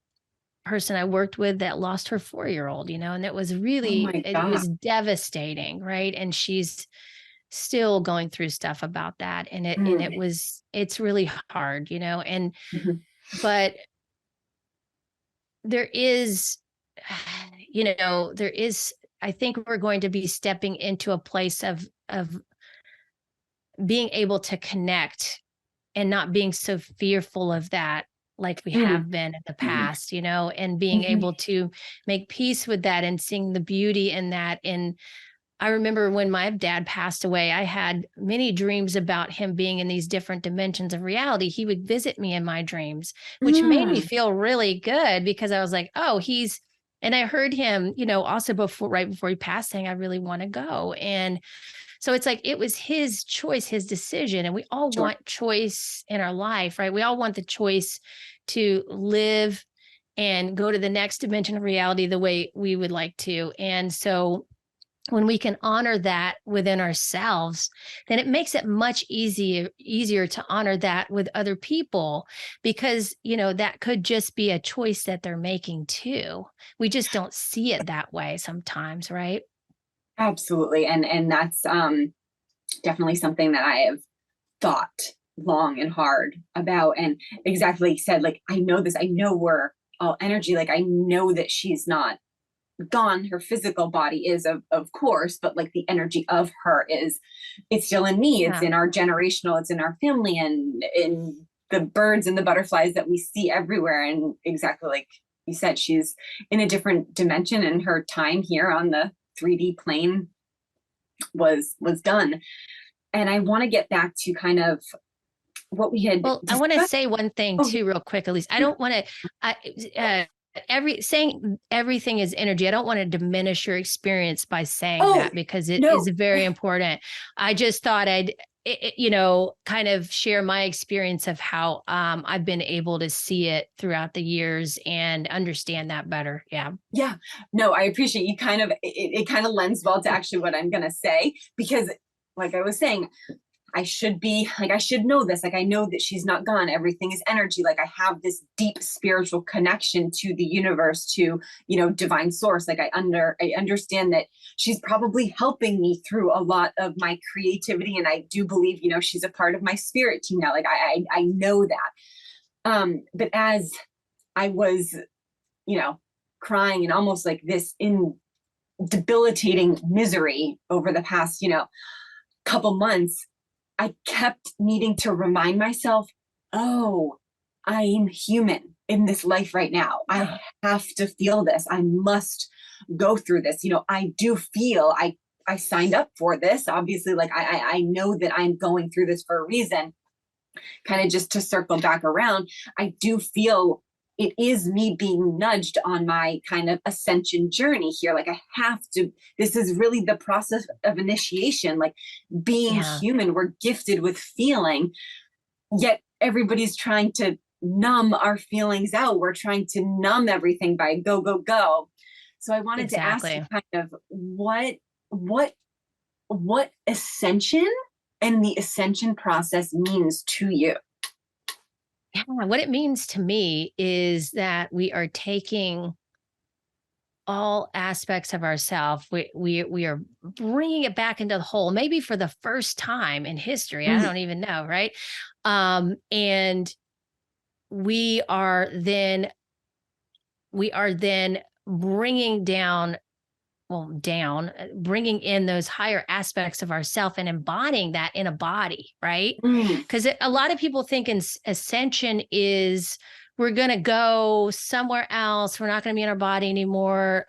person I worked with that lost her 4-year-old, you know, and it was really, it was devastating, right? And she's still going through stuff about that. And it's really hard, you know, and, but there is, you know, I think we're going to be stepping into a place of being able to connect and not being so fearful of that, like we have been in the past, you know, and being able to make peace with that and seeing the beauty in that. And I remember when my dad passed away, I had many dreams about him being in these different dimensions of reality. He would visit me in my dreams, which made me feel really good because I was like, oh, and I heard him, you know, also right before he passed saying, I really want to go. And so it's like, it was his choice, his decision. And we all want choice in our life, right? We all want the choice to live and go to the next dimension of reality the way we would like to. And so when we can honor that within ourselves, then it makes it much easier to honor that with other people, because, you know, that could just be a choice that they're making too. We just don't see it that way sometimes, right? Absolutely. And that's definitely something that I have thought long and hard about. And exactly like you said, like, I know this, I know we're all energy. Like, I know that she's not gone. Her physical body is, of course, but like the energy of her it's still in me. It's in our generational, it's in our family, and in the birds and the butterflies that we see everywhere. And exactly like you said, she's in a different dimension, and her time here on the 3D plane was done. And I want to get back to kind of what we had. Well, I want to say one thing too, real quick, Elise. I don't want to, saying everything is energy. I don't want to diminish your experience by saying that, because it is very important. I just thought I'd, kind of share my experience of how I've been able to see it throughout the years and understand that better. Yeah. Yeah. No, I appreciate you kind of, it kind of lends well to actually what I'm going to say, because like I was saying, I should know this. Like, I know that she's not gone. Everything is energy. Like, I have this deep spiritual connection to the universe, to, divine source. Like, I understand that she's probably helping me through a lot of my creativity. And I do believe, she's a part of my spirit team now. Like, I know that. But as I was, crying and almost like this in debilitating misery over the past, couple months, I kept needing to remind myself, oh, I'm human in this life right now. I have to feel this. I must go through this. I do feel I signed up for this. Obviously, like I know that I'm going through this for a reason. Kind of just to circle back around, I do feel it is me being nudged on my kind of ascension journey here. Like, I have to, this is really the process of initiation, like being human. We're gifted with feeling, yet everybody's trying to numb our feelings out. We're trying to numb everything by go, go, go. So I wanted to ask you kind of what ascension and the ascension process means to you. Yeah, what it means to me is that we are taking all aspects of ourselves. We are bringing it back into the whole, maybe for the first time in history. I don't even know, right? And we are then bringing bringing in those higher aspects of ourself and embodying that in a body, right? Because a lot of people think ascension is we're going to go somewhere else. We're not going to be in our body anymore.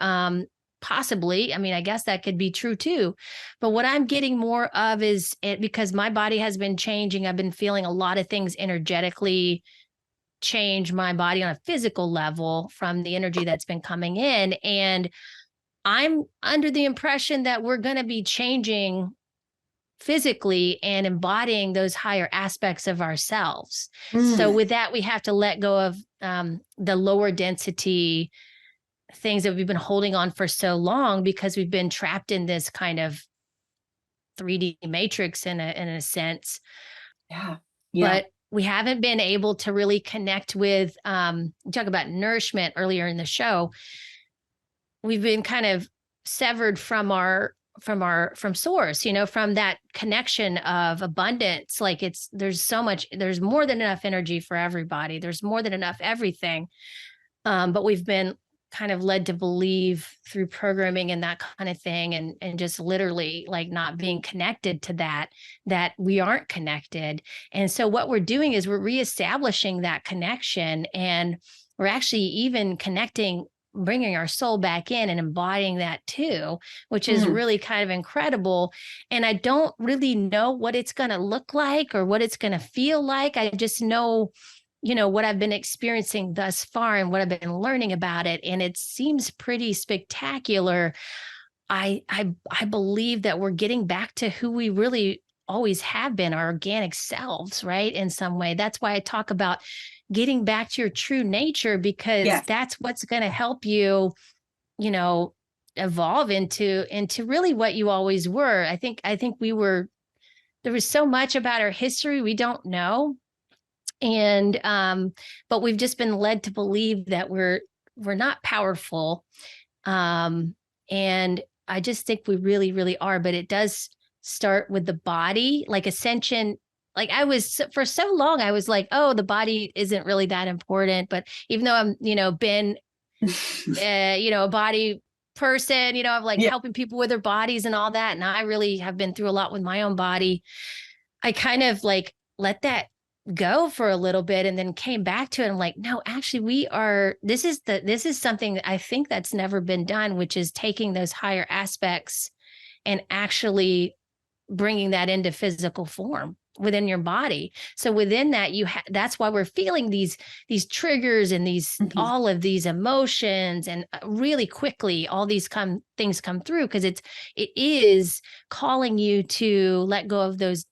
Possibly. I mean, I guess that could be true too. But what I'm getting more of is it, because my body has been changing. I've been feeling a lot of things energetically change my body on a physical level from the energy that's been coming in. And I'm under the impression that we're going to be changing physically and embodying those higher aspects of ourselves. So with that, we have to let go of the lower density things that we've been holding on for so long, because we've been trapped in this kind of 3D matrix in a sense. Yeah. But we haven't been able to really connect with, talk about nourishment earlier in the show. We've been kind of severed from source, from that connection of abundance. Like there's more than enough energy for everybody. There's more than enough everything. But we've been kind of led to believe through programming and that kind of thing, and just literally like not being connected to that we aren't connected. And so what we're doing is we're reestablishing that connection, and we're actually even connecting, bringing our soul back in and embodying that too, which is really kind of incredible. And I don't really know what it's going to look like or what it's going to feel like. I just know, what I've been experiencing thus far and what I've been learning about it. And it seems pretty spectacular. I believe that we're getting back to who we really always have been, our organic selves, right? In some way. That's why I talk about getting back to your true nature, because that's what's going to help you, evolve into really what you always were. I think there was so much about our history we don't know. And, but we've just been led to believe that we're not powerful. And I just think we really, really are, but it does start with the body, like ascension. Like for so long, I was like, oh, the body isn't really that important. But even though I'm, been, a body person, I'm like helping people with their bodies and all that. And I really have been through a lot with my own body. I kind of like let that go for a little bit and then came back to it. I'm like, no, actually this is something that I think that's never been done, which is taking those higher aspects and actually bringing that into physical form within your body. So within that, that's why we're feeling these triggers and all of these emotions, and really quickly all these things come through, because it is calling you to let go of those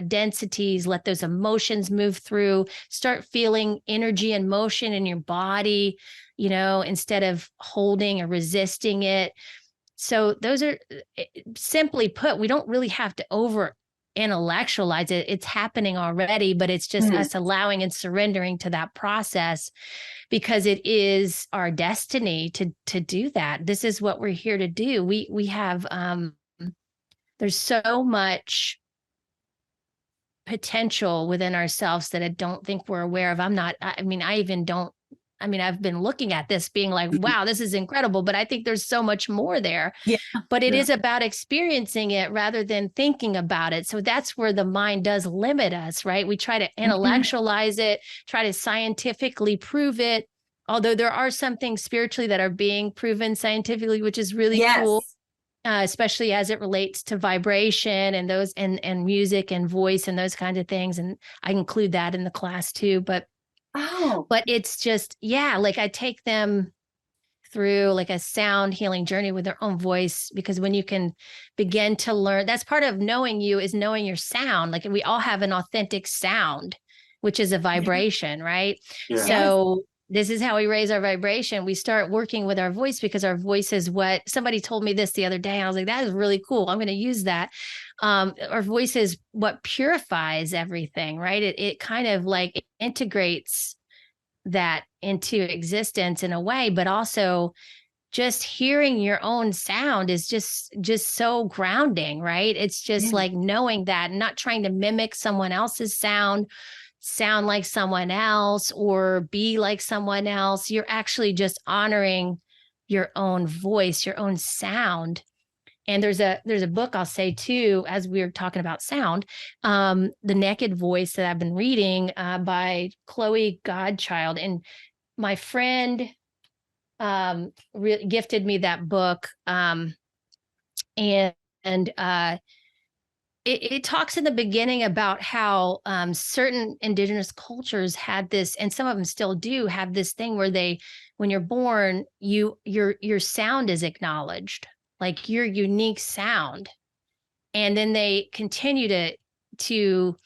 densities, let those emotions move through, start feeling energy and motion in your body, instead of holding or resisting it. So those are, simply put, we don't really have to over intellectualize it. It's happening already, but it's just us allowing and surrendering to that process, because it is our destiny to do that. This is what we're here to do. We have, there's so much potential within ourselves that I don't think we're aware of. I've been looking at this being like, wow, this is incredible, but I think there's so much more there. Yeah. But it is about experiencing it rather than thinking about it. So that's where the mind does limit us, right? We try to intellectualize it, try to scientifically prove it. Although there are some things spiritually that are being proven scientifically, which is really cool. Especially as it relates to vibration and those and music and voice and those kinds of things. And I include that in the class too. But it's just, like I take them through like a sound healing journey with their own voice, because when you can begin to learn, that's part of knowing you, is knowing your sound. Like we all have an authentic sound, which is a vibration, right? Yeah. So this is how we raise our vibration. We start working with our voice, because our voice is what somebody told me this the other day. And I was like, that is really cool. I'm going to use that. Our voice is what purifies everything, right? It kind of like integrates that into existence in a way, but also just hearing your own sound is just so grounding, right? It's just like knowing that, not trying to mimic someone else's sound like someone else or be like someone else. You're actually just honoring your own voice, your own sound. And there's a book I'll say too, as we were talking about sound, The Naked Voice, that I've been reading by Chloe Godchild. And my friend gifted me that book. It talks in the beginning about how certain indigenous cultures had this, and some of them still do have this thing where when you're born, your sound is acknowledged, like your unique sound. And then they continue to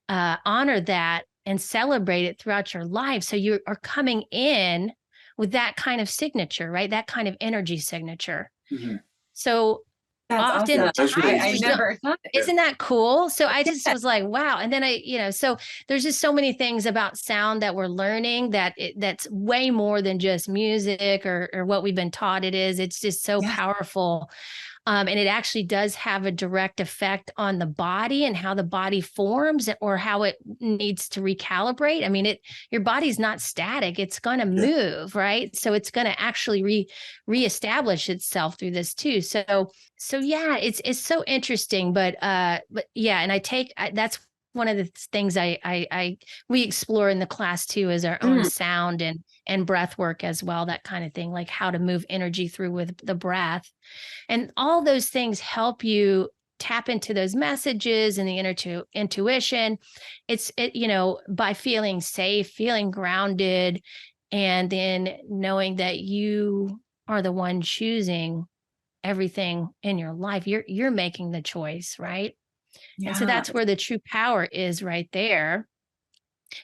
honor that and celebrate it throughout your life. So you are coming in with that kind of signature, right? That kind of energy signature. Mm-hmm. So often I never thought it. Isn't that cool? So I just was like, wow. And then so there's just so many things about sound that we're learning that's way more than just music or what we've been taught it is. It's just so powerful. And it actually does have a direct effect on the body and how the body forms or how it needs to recalibrate. I mean, your body's not static. It's going to move, right? So it's going to actually reestablish itself through this too. So yeah, it's so interesting, but yeah. And that's one of the things we explore in the class too, is our own sound and breath work as well, that kind of thing, like how to move energy through with the breath. And all those things help you tap into those messages and the intuition. It's by feeling safe, feeling grounded, and then knowing that you are the one choosing everything in your life. You're making the choice, right? Yeah. And so that's where the true power is, right there.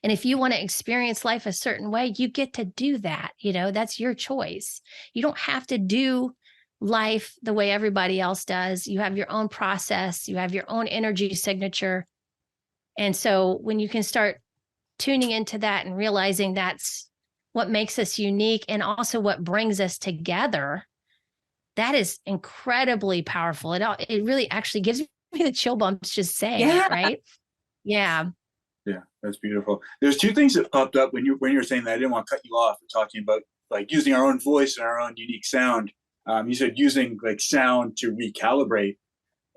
And if you want to experience life a certain way, you get to do that. That's your choice. You don't have to do life the way everybody else does. You have your own process. You have your own energy signature. And so when you can start tuning into that and realizing that's what makes us unique and also what brings us together, that is incredibly powerful. It really actually gives me the chill bumps just saying it, right? Yeah. Yeah, that's beautiful. There's two things that popped up when you were saying that. I didn't want to cut you off and talking about like using our own voice and our own unique sound. You said using like sound to recalibrate,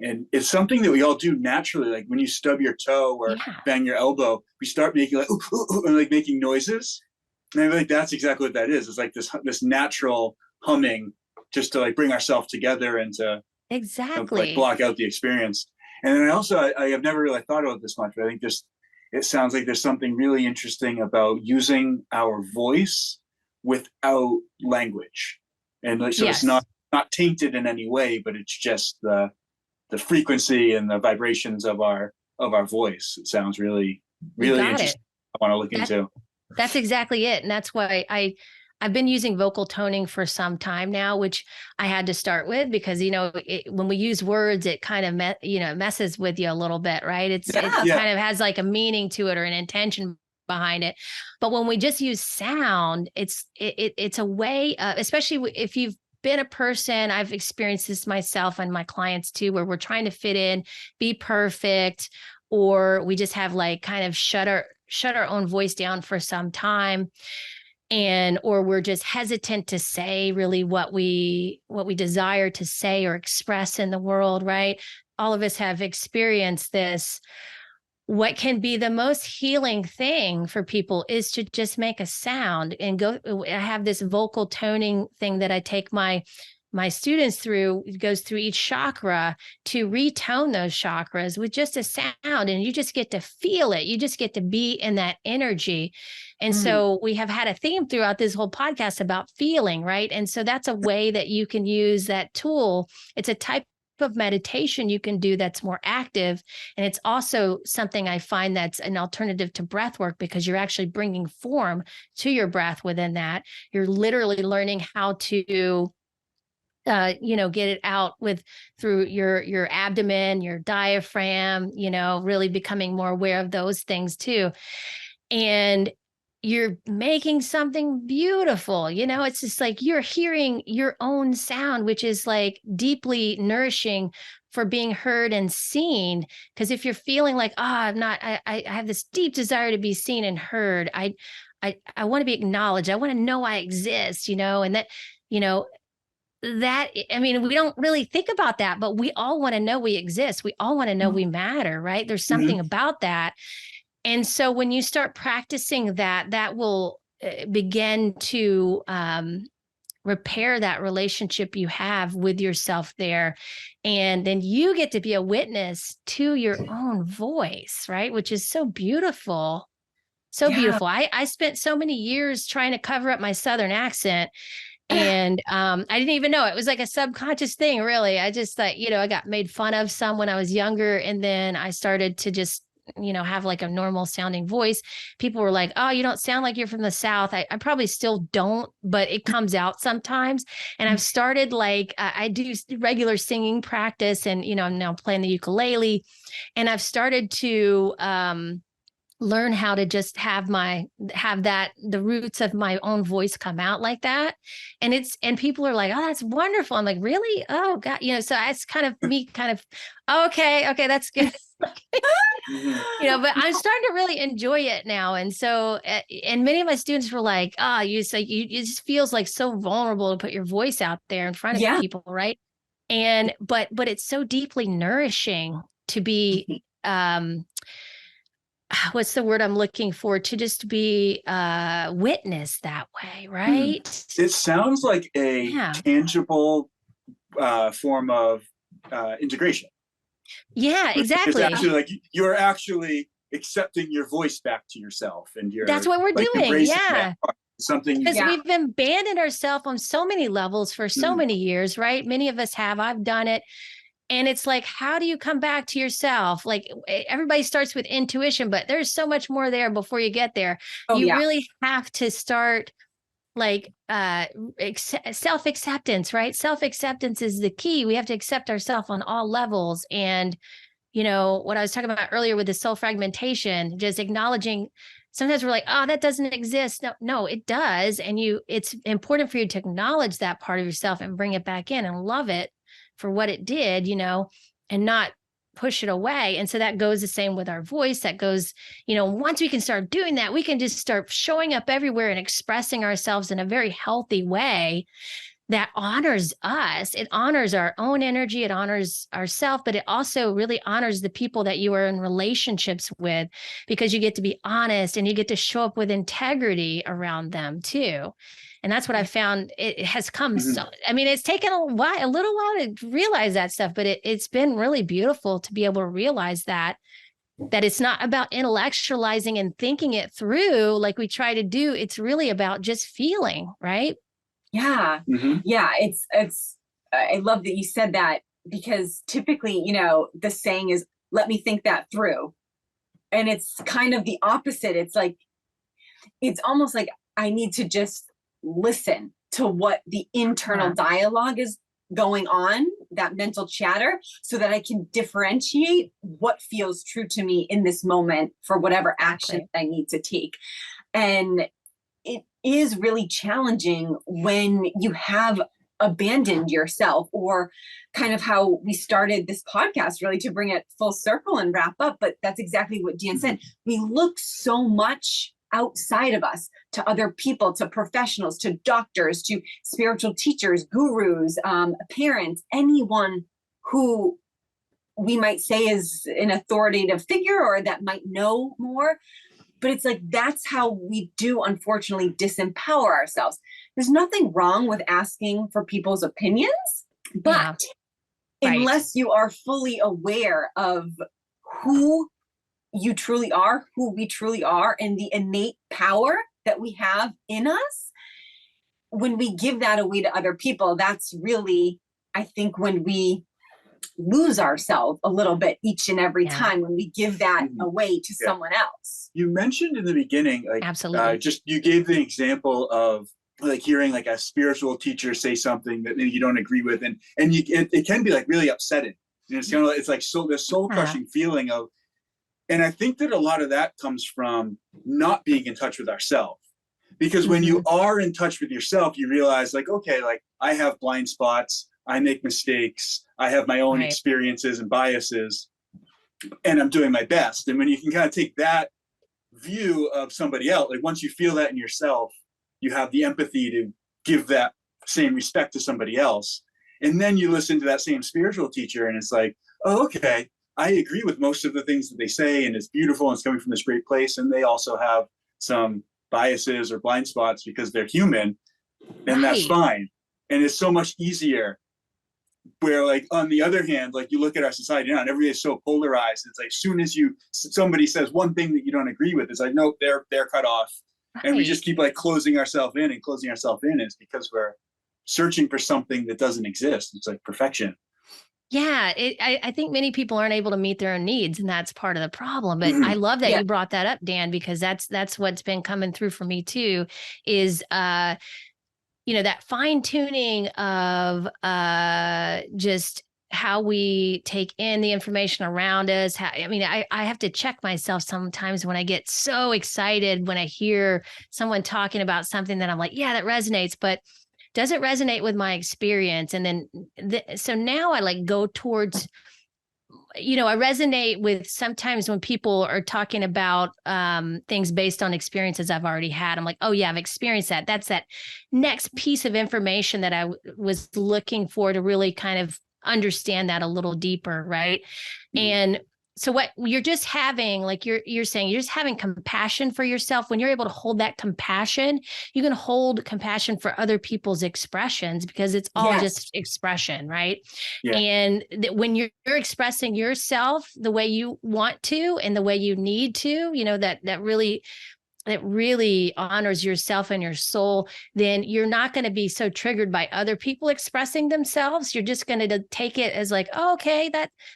and it's something that we all do naturally. Like when you stub your toe or bang your elbow, we start making like ooh, ooh, ooh, and like making noises. And I feel like that's exactly what that is. It's like this natural humming, just to like bring ourselves together and to Don't like Exactly. block out the experience. And then I have never really thought about this much, but I think it sounds like there's something really interesting about using our voice without language. And like, so it's Yes. not tainted in any way, but it's just the frequency and the vibrations of our voice. It sounds really, You really got it. interesting. I want to look That- into. That's exactly it. And that's why I've been using vocal toning for some time now, which I had to start with because, when we use words, it kind of, messes with you a little bit, right? It Yeah. kind of has like a meaning to it or an intention behind it. But when we just use sound, it's a way, especially if you've been a person, I've experienced this myself and my clients too, where we're trying to fit in, be perfect, or we just have like kind of shut our own voice down for some time, or we're just hesitant to say really what we desire to say or express in the world, right? All of us have experienced this. What can be the most healing thing for people is to just make a sound and go. I have this vocal toning thing that I take my students through. It goes through each chakra to retone those chakras with just a sound, and you just get to feel it. You just get to be in that energy. And so we have had a theme throughout this whole podcast about feeling, right? And so that's a way that you can use that tool. It's a type of meditation you can do that's more active. And it's also something I find that's an alternative to breath work because you're actually bringing form to your breath within that. You're literally learning how to get it out through your abdomen, your diaphragm, really becoming more aware of those things too. And you're making something beautiful. It's just like you're hearing your own sound, which is like deeply nourishing for being heard and seen. Because if you're feeling like, I have this deep desire to be seen and heard. I want to be acknowledged. I want to know I exist, and that, we don't really think about that, but we all want to know we exist. We all want to know we matter, right? There's something about that. And so when you start practicing that will begin to repair that relationship you have with yourself there. And then you get to be a witness to your own voice, right? Which is so beautiful. So beautiful. I spent so many years trying to cover up my Southern accent. And I didn't even know it was like a subconscious thing, really. I just thought, I got made fun of some when I was younger. And then I started to just, have like a normal sounding voice. People were like, oh, you don't sound like you're from the South. I probably still don't, but it comes out sometimes. And I've started I do regular singing practice and, I'm now playing the ukulele. And I've started to, learn how to just have the roots of my own voice come out like that. And people are like, oh, that's wonderful. I'm like, really? Oh God. So it's kind of me okay, that's good. But I'm starting to really enjoy it now. And so, and many of my students were like, you just feels like so vulnerable to put your voice out there in front of people. Right. And, but it's so deeply nourishing to be, what's the word I'm looking for? To just be witnessed that way, right? It sounds like a tangible form of integration. Yeah, exactly. It's actually like you're actually accepting your voice back to yourself, and that's what we're doing. Yeah, something because we've abandoned ourselves on so many levels for so many years, right? Many of us have. I've done it. And it's like, how do you come back to yourself? Like everybody starts with intuition, but there's so much more there before you get there. You really have to start self-acceptance, right? Self-acceptance is the key. We have to accept ourselves on all levels. And, what I was talking about earlier with the soul fragmentation, just acknowledging, sometimes we're like, oh, that doesn't exist. No, it does. And it's important for you to acknowledge that part of yourself and bring it back in and love it for what it did, and not push it away. And so that goes the same with our voice. That goes, once we can start doing that, we can just start showing up everywhere and expressing ourselves in a very healthy way. that honors us. It honors our own energy. It honors ourselves, but it also really honors the people that you are in relationships with, because you get to be honest and you get to show up with integrity around them too. And that's what I found. It has come. So, I mean, it's taken a little while to realize that stuff, but it's been really beautiful to be able to realize that it's not about intellectualizing and thinking it through like we try to do. It's really about just feeling, right? Yeah. Yeah. I love that you said that, because typically, the saying is, let me think that through. And it's kind of the opposite. It's like, it's almost like I need to just listen to what the internal dialogue is going on, that mental chatter, so that I can differentiate what feels true to me in this moment for whatever action I need to take. And it is really challenging when you have abandoned yourself, or kind of how we started this podcast, really to bring it full circle and wrap up. But that's exactly what Dan said. We look so much outside of us to other people, to professionals, to doctors, to spiritual teachers, gurus, parents, anyone who we might say is an authoritative figure or that might know more. But it's like, that's how we do, unfortunately, disempower ourselves. There's nothing wrong with asking for people's opinions, but unless you are fully aware of who you truly are, who we truly are, and the innate power that we have in us, when we give that away to other people, that's really, I think, when we lose ourselves a little bit each and every time, when we give that away to someone else. You mentioned in the beginning, like, absolutely, just you gave the example of like hearing like a spiritual teacher say something that maybe you don't agree with, and it can be like really upsetting. It's kind of like, it's like the soul crushing feeling of, and I think that a lot of that comes from not being in touch with ourselves. Because when you are in touch with yourself, you realize like, okay, like I have blind spots, I make mistakes, I have my own experiences and biases, and I'm doing my best. And when you can kind of take that view of somebody else, like once you feel that in yourself, you have the empathy to give that same respect to somebody else. And then you listen to that same spiritual teacher and it's like, oh, okay, I agree with most of the things that they say, and it's beautiful and it's coming from this great place. And they also have some biases or blind spots because they're human, and that's fine. And it's so much easier. Where like on the other hand, like you look at our society now and everybody is so polarized. It's like as soon as somebody says one thing that you don't agree with, it's like, nope, they're cut off. And we just keep like closing ourselves in. Is because we're searching for something that doesn't exist. It's like perfection. Yeah, I think many people aren't able to meet their own needs, and that's part of the problem. But I love that you brought that up, Dan, because that's what's been coming through for me too, is that fine tuning of just how we take in the information around us. I have to check myself sometimes when I get so excited when I hear someone talking about something that I'm like, yeah, that resonates, but does it resonate with my experience? And then, so now I like go towards, I resonate with sometimes when people are talking about things based on experiences I've already had. I'm like, oh yeah, I've experienced that. That's that next piece of information that I was looking for to really kind of understand that a little deeper. Right. And so what you're just having, like you're saying, you're just having compassion for yourself. When you're able to hold that compassion, you can hold compassion for other people's expressions, because it's all just expression, right? Yeah. And when you're expressing yourself the way you want to and the way you need to, that really honors yourself and your soul, then you're not going to be so triggered by other people expressing themselves. You're just going to take it as like, oh, okay,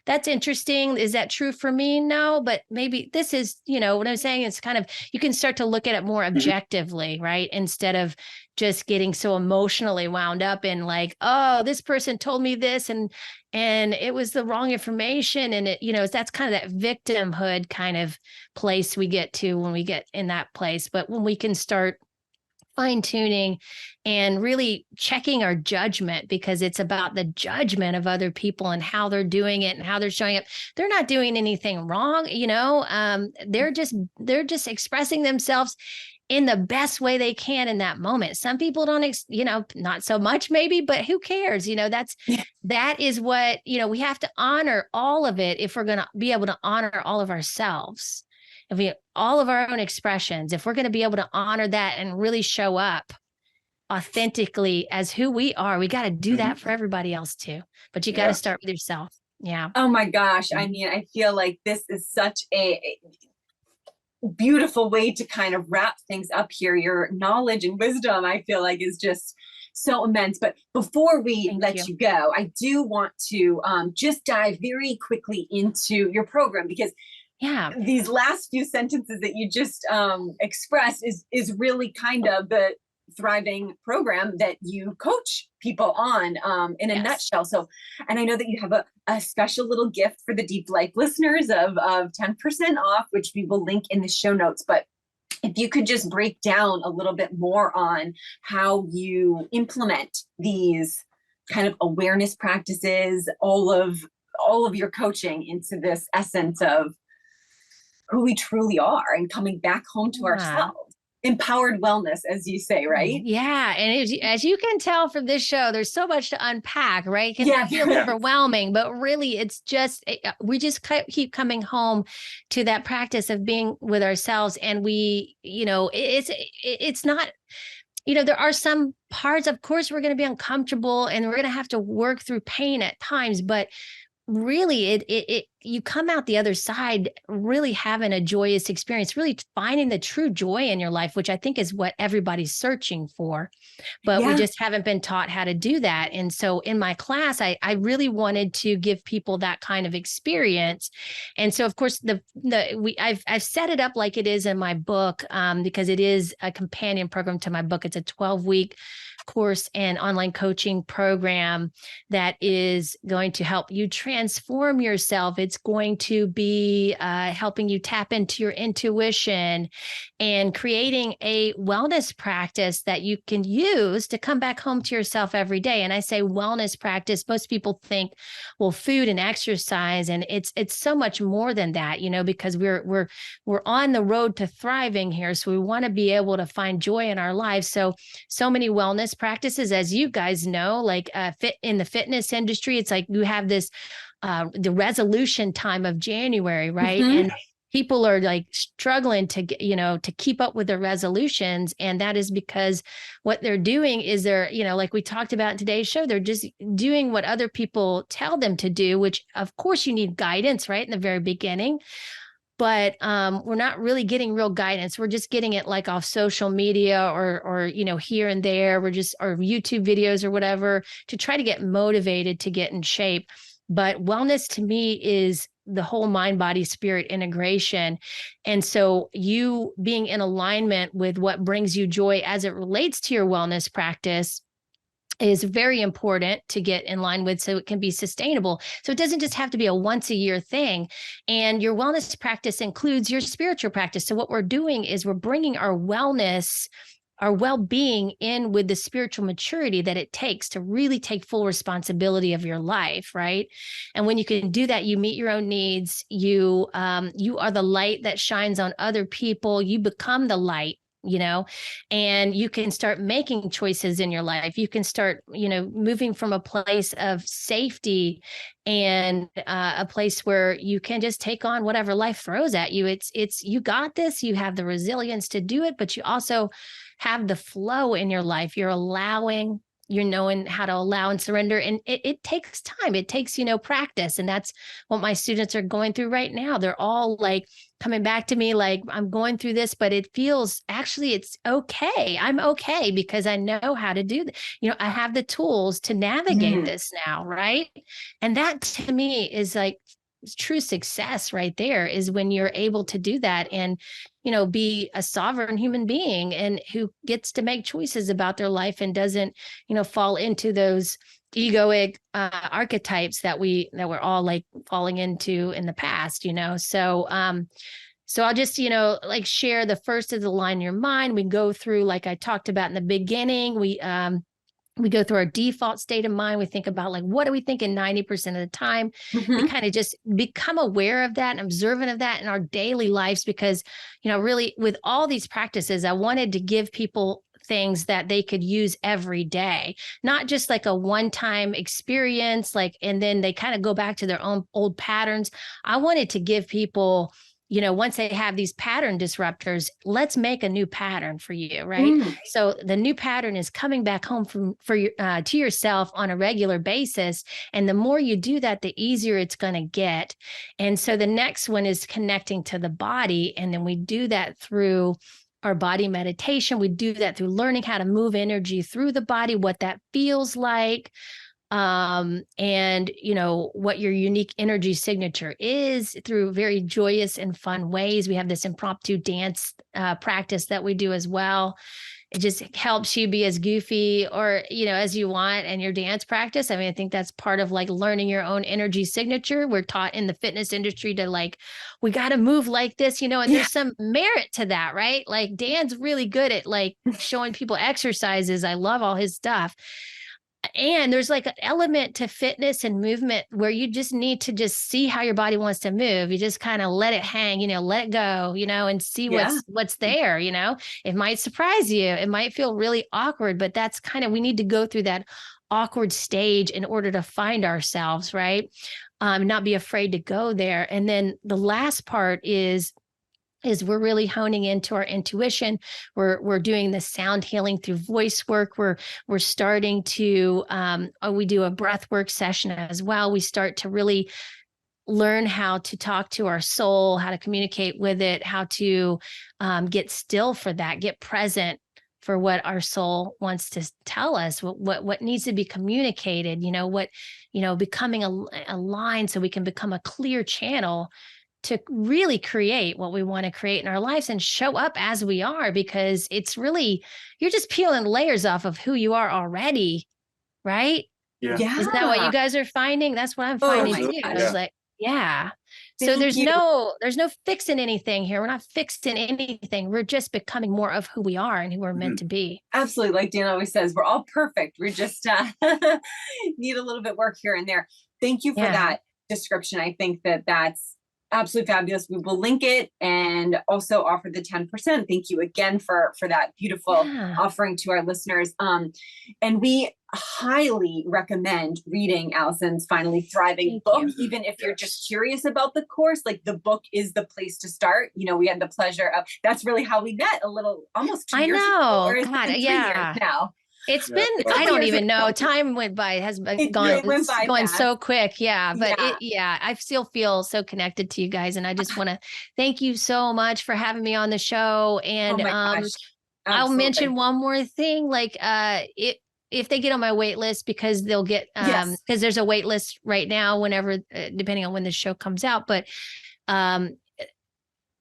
that's interesting. Is that true for me? No, but maybe this is, what I'm saying is kind of, you can start to look at it more objectively, right? Instead of just getting so emotionally wound up in like, oh, this person told me this and it was the wrong information. And it, that's kind of that victimhood kind of place we get to when we get in that place. But when we can start fine tuning and really checking our judgment, because it's about the judgment of other people and how they're doing it and how they're showing up. They're not doing anything wrong. They're just expressing themselves. in the best way they can in that moment. Some people don't, not so much maybe, but who cares? That is what, we have to honor all of it if we're going to be able to honor all of ourselves. All of our own expressions, if we're going to be able to honor that and really show up authentically as who we are, we got to do that for everybody else too. But you got to start with yourself. Yeah. Oh my gosh. I mean, I feel like this is such a beautiful way to kind of wrap things up here. Your knowledge and wisdom, I feel like, is just so immense. But before we let you go, I do want to just dive very quickly into your program, because these last few sentences that you just expressed is really kind of the thriving program that you coach people on in a nutshell. So, and I know that you have a special little gift for the Deep Life listeners of 10% off, which we will link in the show notes. But if you could just break down a little bit more on how you implement these kind of awareness practices, all of your coaching into this essence of who we truly are and coming back home to ourselves. Empowered wellness, as you say, right? Yeah. And as you can tell from this show, there's so much to unpack, right? It can feel overwhelming, but really it's just, we just keep coming home to that practice of being with ourselves. And we, it's not, there are some parts, of course, we're going to be uncomfortable and we're going to have to work through pain at times, but really you come out the other side really having a joyous experience, really finding the true joy in your life, which I think is what everybody's searching for, but we just haven't been taught how to do that. And so in my class, I really wanted to give people that kind of experience. And so of course I've set it up like it is in my book, because it is a companion program to my book. It's a 12-week course and online coaching program that is going to help you transform yourself. It's going to be helping you tap into your intuition and creating a wellness practice that you can use to come back home to yourself every day. And I say wellness practice, most people think, well, food and exercise, and it's so much more than that, because we're on the road to thriving here. So we want to be able to find joy in our lives. So many wellness practices, as you guys know, like in the fitness industry, it's like you have this the resolution time of January, right? And people are like struggling to get, to keep up with their resolutions. And that is because what they're doing is they're, like we talked about in today's show, they're just doing what other people tell them to do, which of course you need guidance, right? In the very beginning. But we're not really getting real guidance. We're just getting it like off social media or here and there. Or YouTube videos or whatever to try to get motivated to get in shape. But wellness to me is the whole mind, body, spirit integration. And so you being in alignment with what brings you joy as it relates to your wellness practice is very important to get in line with so it can be sustainable. So it doesn't just have to be a once a year thing. And your wellness practice includes your spiritual practice. So what we're doing is we're bringing our wellness, our well-being in with the spiritual maturity that it takes to really take full responsibility of your life, right? And when you can do that, you meet your own needs. You are the light that shines on other people. You become the light, and you can start making choices in your life. You can start, moving from a place of safety and a place where you can just take on whatever life throws at you. You got this, you have the resilience to do it, but you also have the flow in your life. You're knowing how to allow and surrender. And it takes time. It takes, practice. And that's what my students are going through right now. They're all like coming back to me like, I'm going through this, but it feels actually it's okay. I'm okay because I know how to do that. I have the tools to navigate this now. Right. And that to me is like true success right there, is when you're able to do that and, be a sovereign human being and who gets to make choices about their life and doesn't, fall into those egoic archetypes that we're all like falling into in the past, So I'll just, like share the first of the line in your mind. We go through, like I talked about in the beginning, We go through our default state of mind. We think about like, what are we thinking 90% of the time? We kind of just become aware of that and observant of that in our daily lives, because, really with all these practices, I wanted to give people things that they could use every day, not just like a one-time experience, and then they kind of go back to their own old patterns. I wanted to give people, once they have these pattern disruptors, let's make a new pattern for you, right? So the new pattern is coming back home to yourself on a regular basis. And the more you do that, the easier it's going to get. And so the next one is connecting to the body. And then we do that through our body meditation. We do that through learning how to move energy through the body, what that feels like. And what your unique energy signature is, through very joyous and fun ways. We have this impromptu dance practice that we do as well. It just helps you be as goofy or, as you want in your dance practice. I mean, I think that's part of like learning your own energy signature. We're taught in the fitness industry to we got to move like this, and there's some merit to that, right? Like Dan's really good at showing people exercises. I love all his stuff. And there's an element to fitness and movement where you just need to just see how your body wants to move. You just kind of let it hang, let it go, and see what's there, It might surprise you. It might feel really awkward, but that's we need to go through that awkward stage in order to find ourselves, right? Not be afraid to go there. And then the last part is we're really honing into our intuition. We're doing the sound healing through voice work. We're starting to, we do a breath work session as well. We start to really learn how to talk to our soul, how to communicate with it, how to get still for that, get present for what our soul wants to tell us, what needs to be communicated, becoming aligned so we can become a clear channel to really create what we want to create in our lives and show up as we are, because it's really, you're just peeling layers off of who you are already, right? Yeah. Isn't that what you guys are finding? That's what I'm finding too. I was like, yeah. So there's no fixing anything here. We're not fixing anything. We're just becoming more of who we are and who we're meant to be. Absolutely. Like Dan always says, we're all perfect. We just need a little bit work here and there. Thank you for that description. I think that's absolutely fabulous. We will link it and also offer the 10%. Thank you again for that beautiful offering to our listeners. And we highly recommend reading Allison's Finally Thriving book, even if you're just curious about the course. The book is the place to start. We had the pleasure of, that's really how we met almost 2 years ago. Or God, 3 years now. It's been, I don't even know. Time went by, going so quick. Yeah. But I still feel so connected to you guys. And I just want to thank you so much for having me on the show. And I'll mention one more thing. If they get on my wait list, because they'll get, because there's a wait list right now, whenever, depending on when the show comes out, but,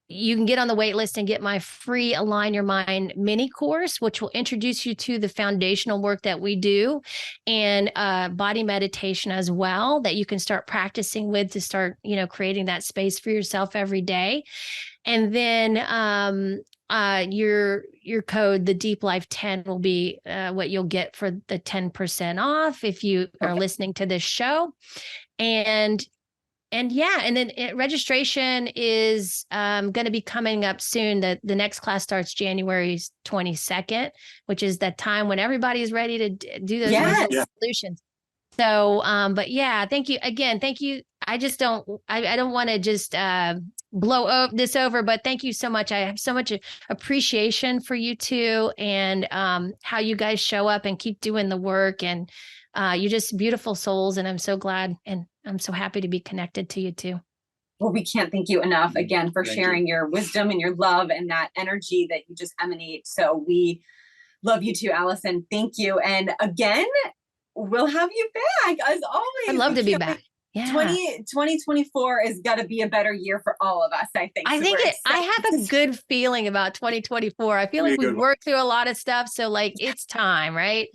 you can get on the wait list and get my free Align Your Mind mini course, which will introduce you to the foundational work that we do, and body meditation as well, that you can start practicing with to start, creating that space for yourself every day. And then your code, the DEEP Life 10, will be what you'll get for the 10% off if you are listening to this show. And then registration is going to be coming up soon. The next class starts January 22nd, which is that time when everybody is ready to do those solutions. So, but thank you again. Thank you. I don't want to just blow this over, but thank you so much. I have so much appreciation for you two, and how you guys show up and keep doing the work, and you're just beautiful souls, and I'm so glad, and I'm so happy to be connected to you too. Well, we can't thank you enough again for sharing your wisdom and your love and that energy that you just emanate. So we love you too, Allison. Thank you. And again, we'll have you back as always. I'd love to be back. Yeah. 2024 is got to be a better year for all of us, I think. I have a good feeling about 2024. I feel like we've worked through a lot of stuff. So it's time, right?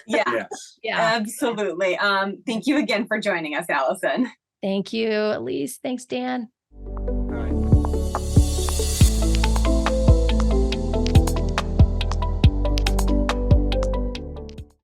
Yeah, absolutely. Thank you again for joining us, Allison. Thank you, Elise. Thanks, Dan.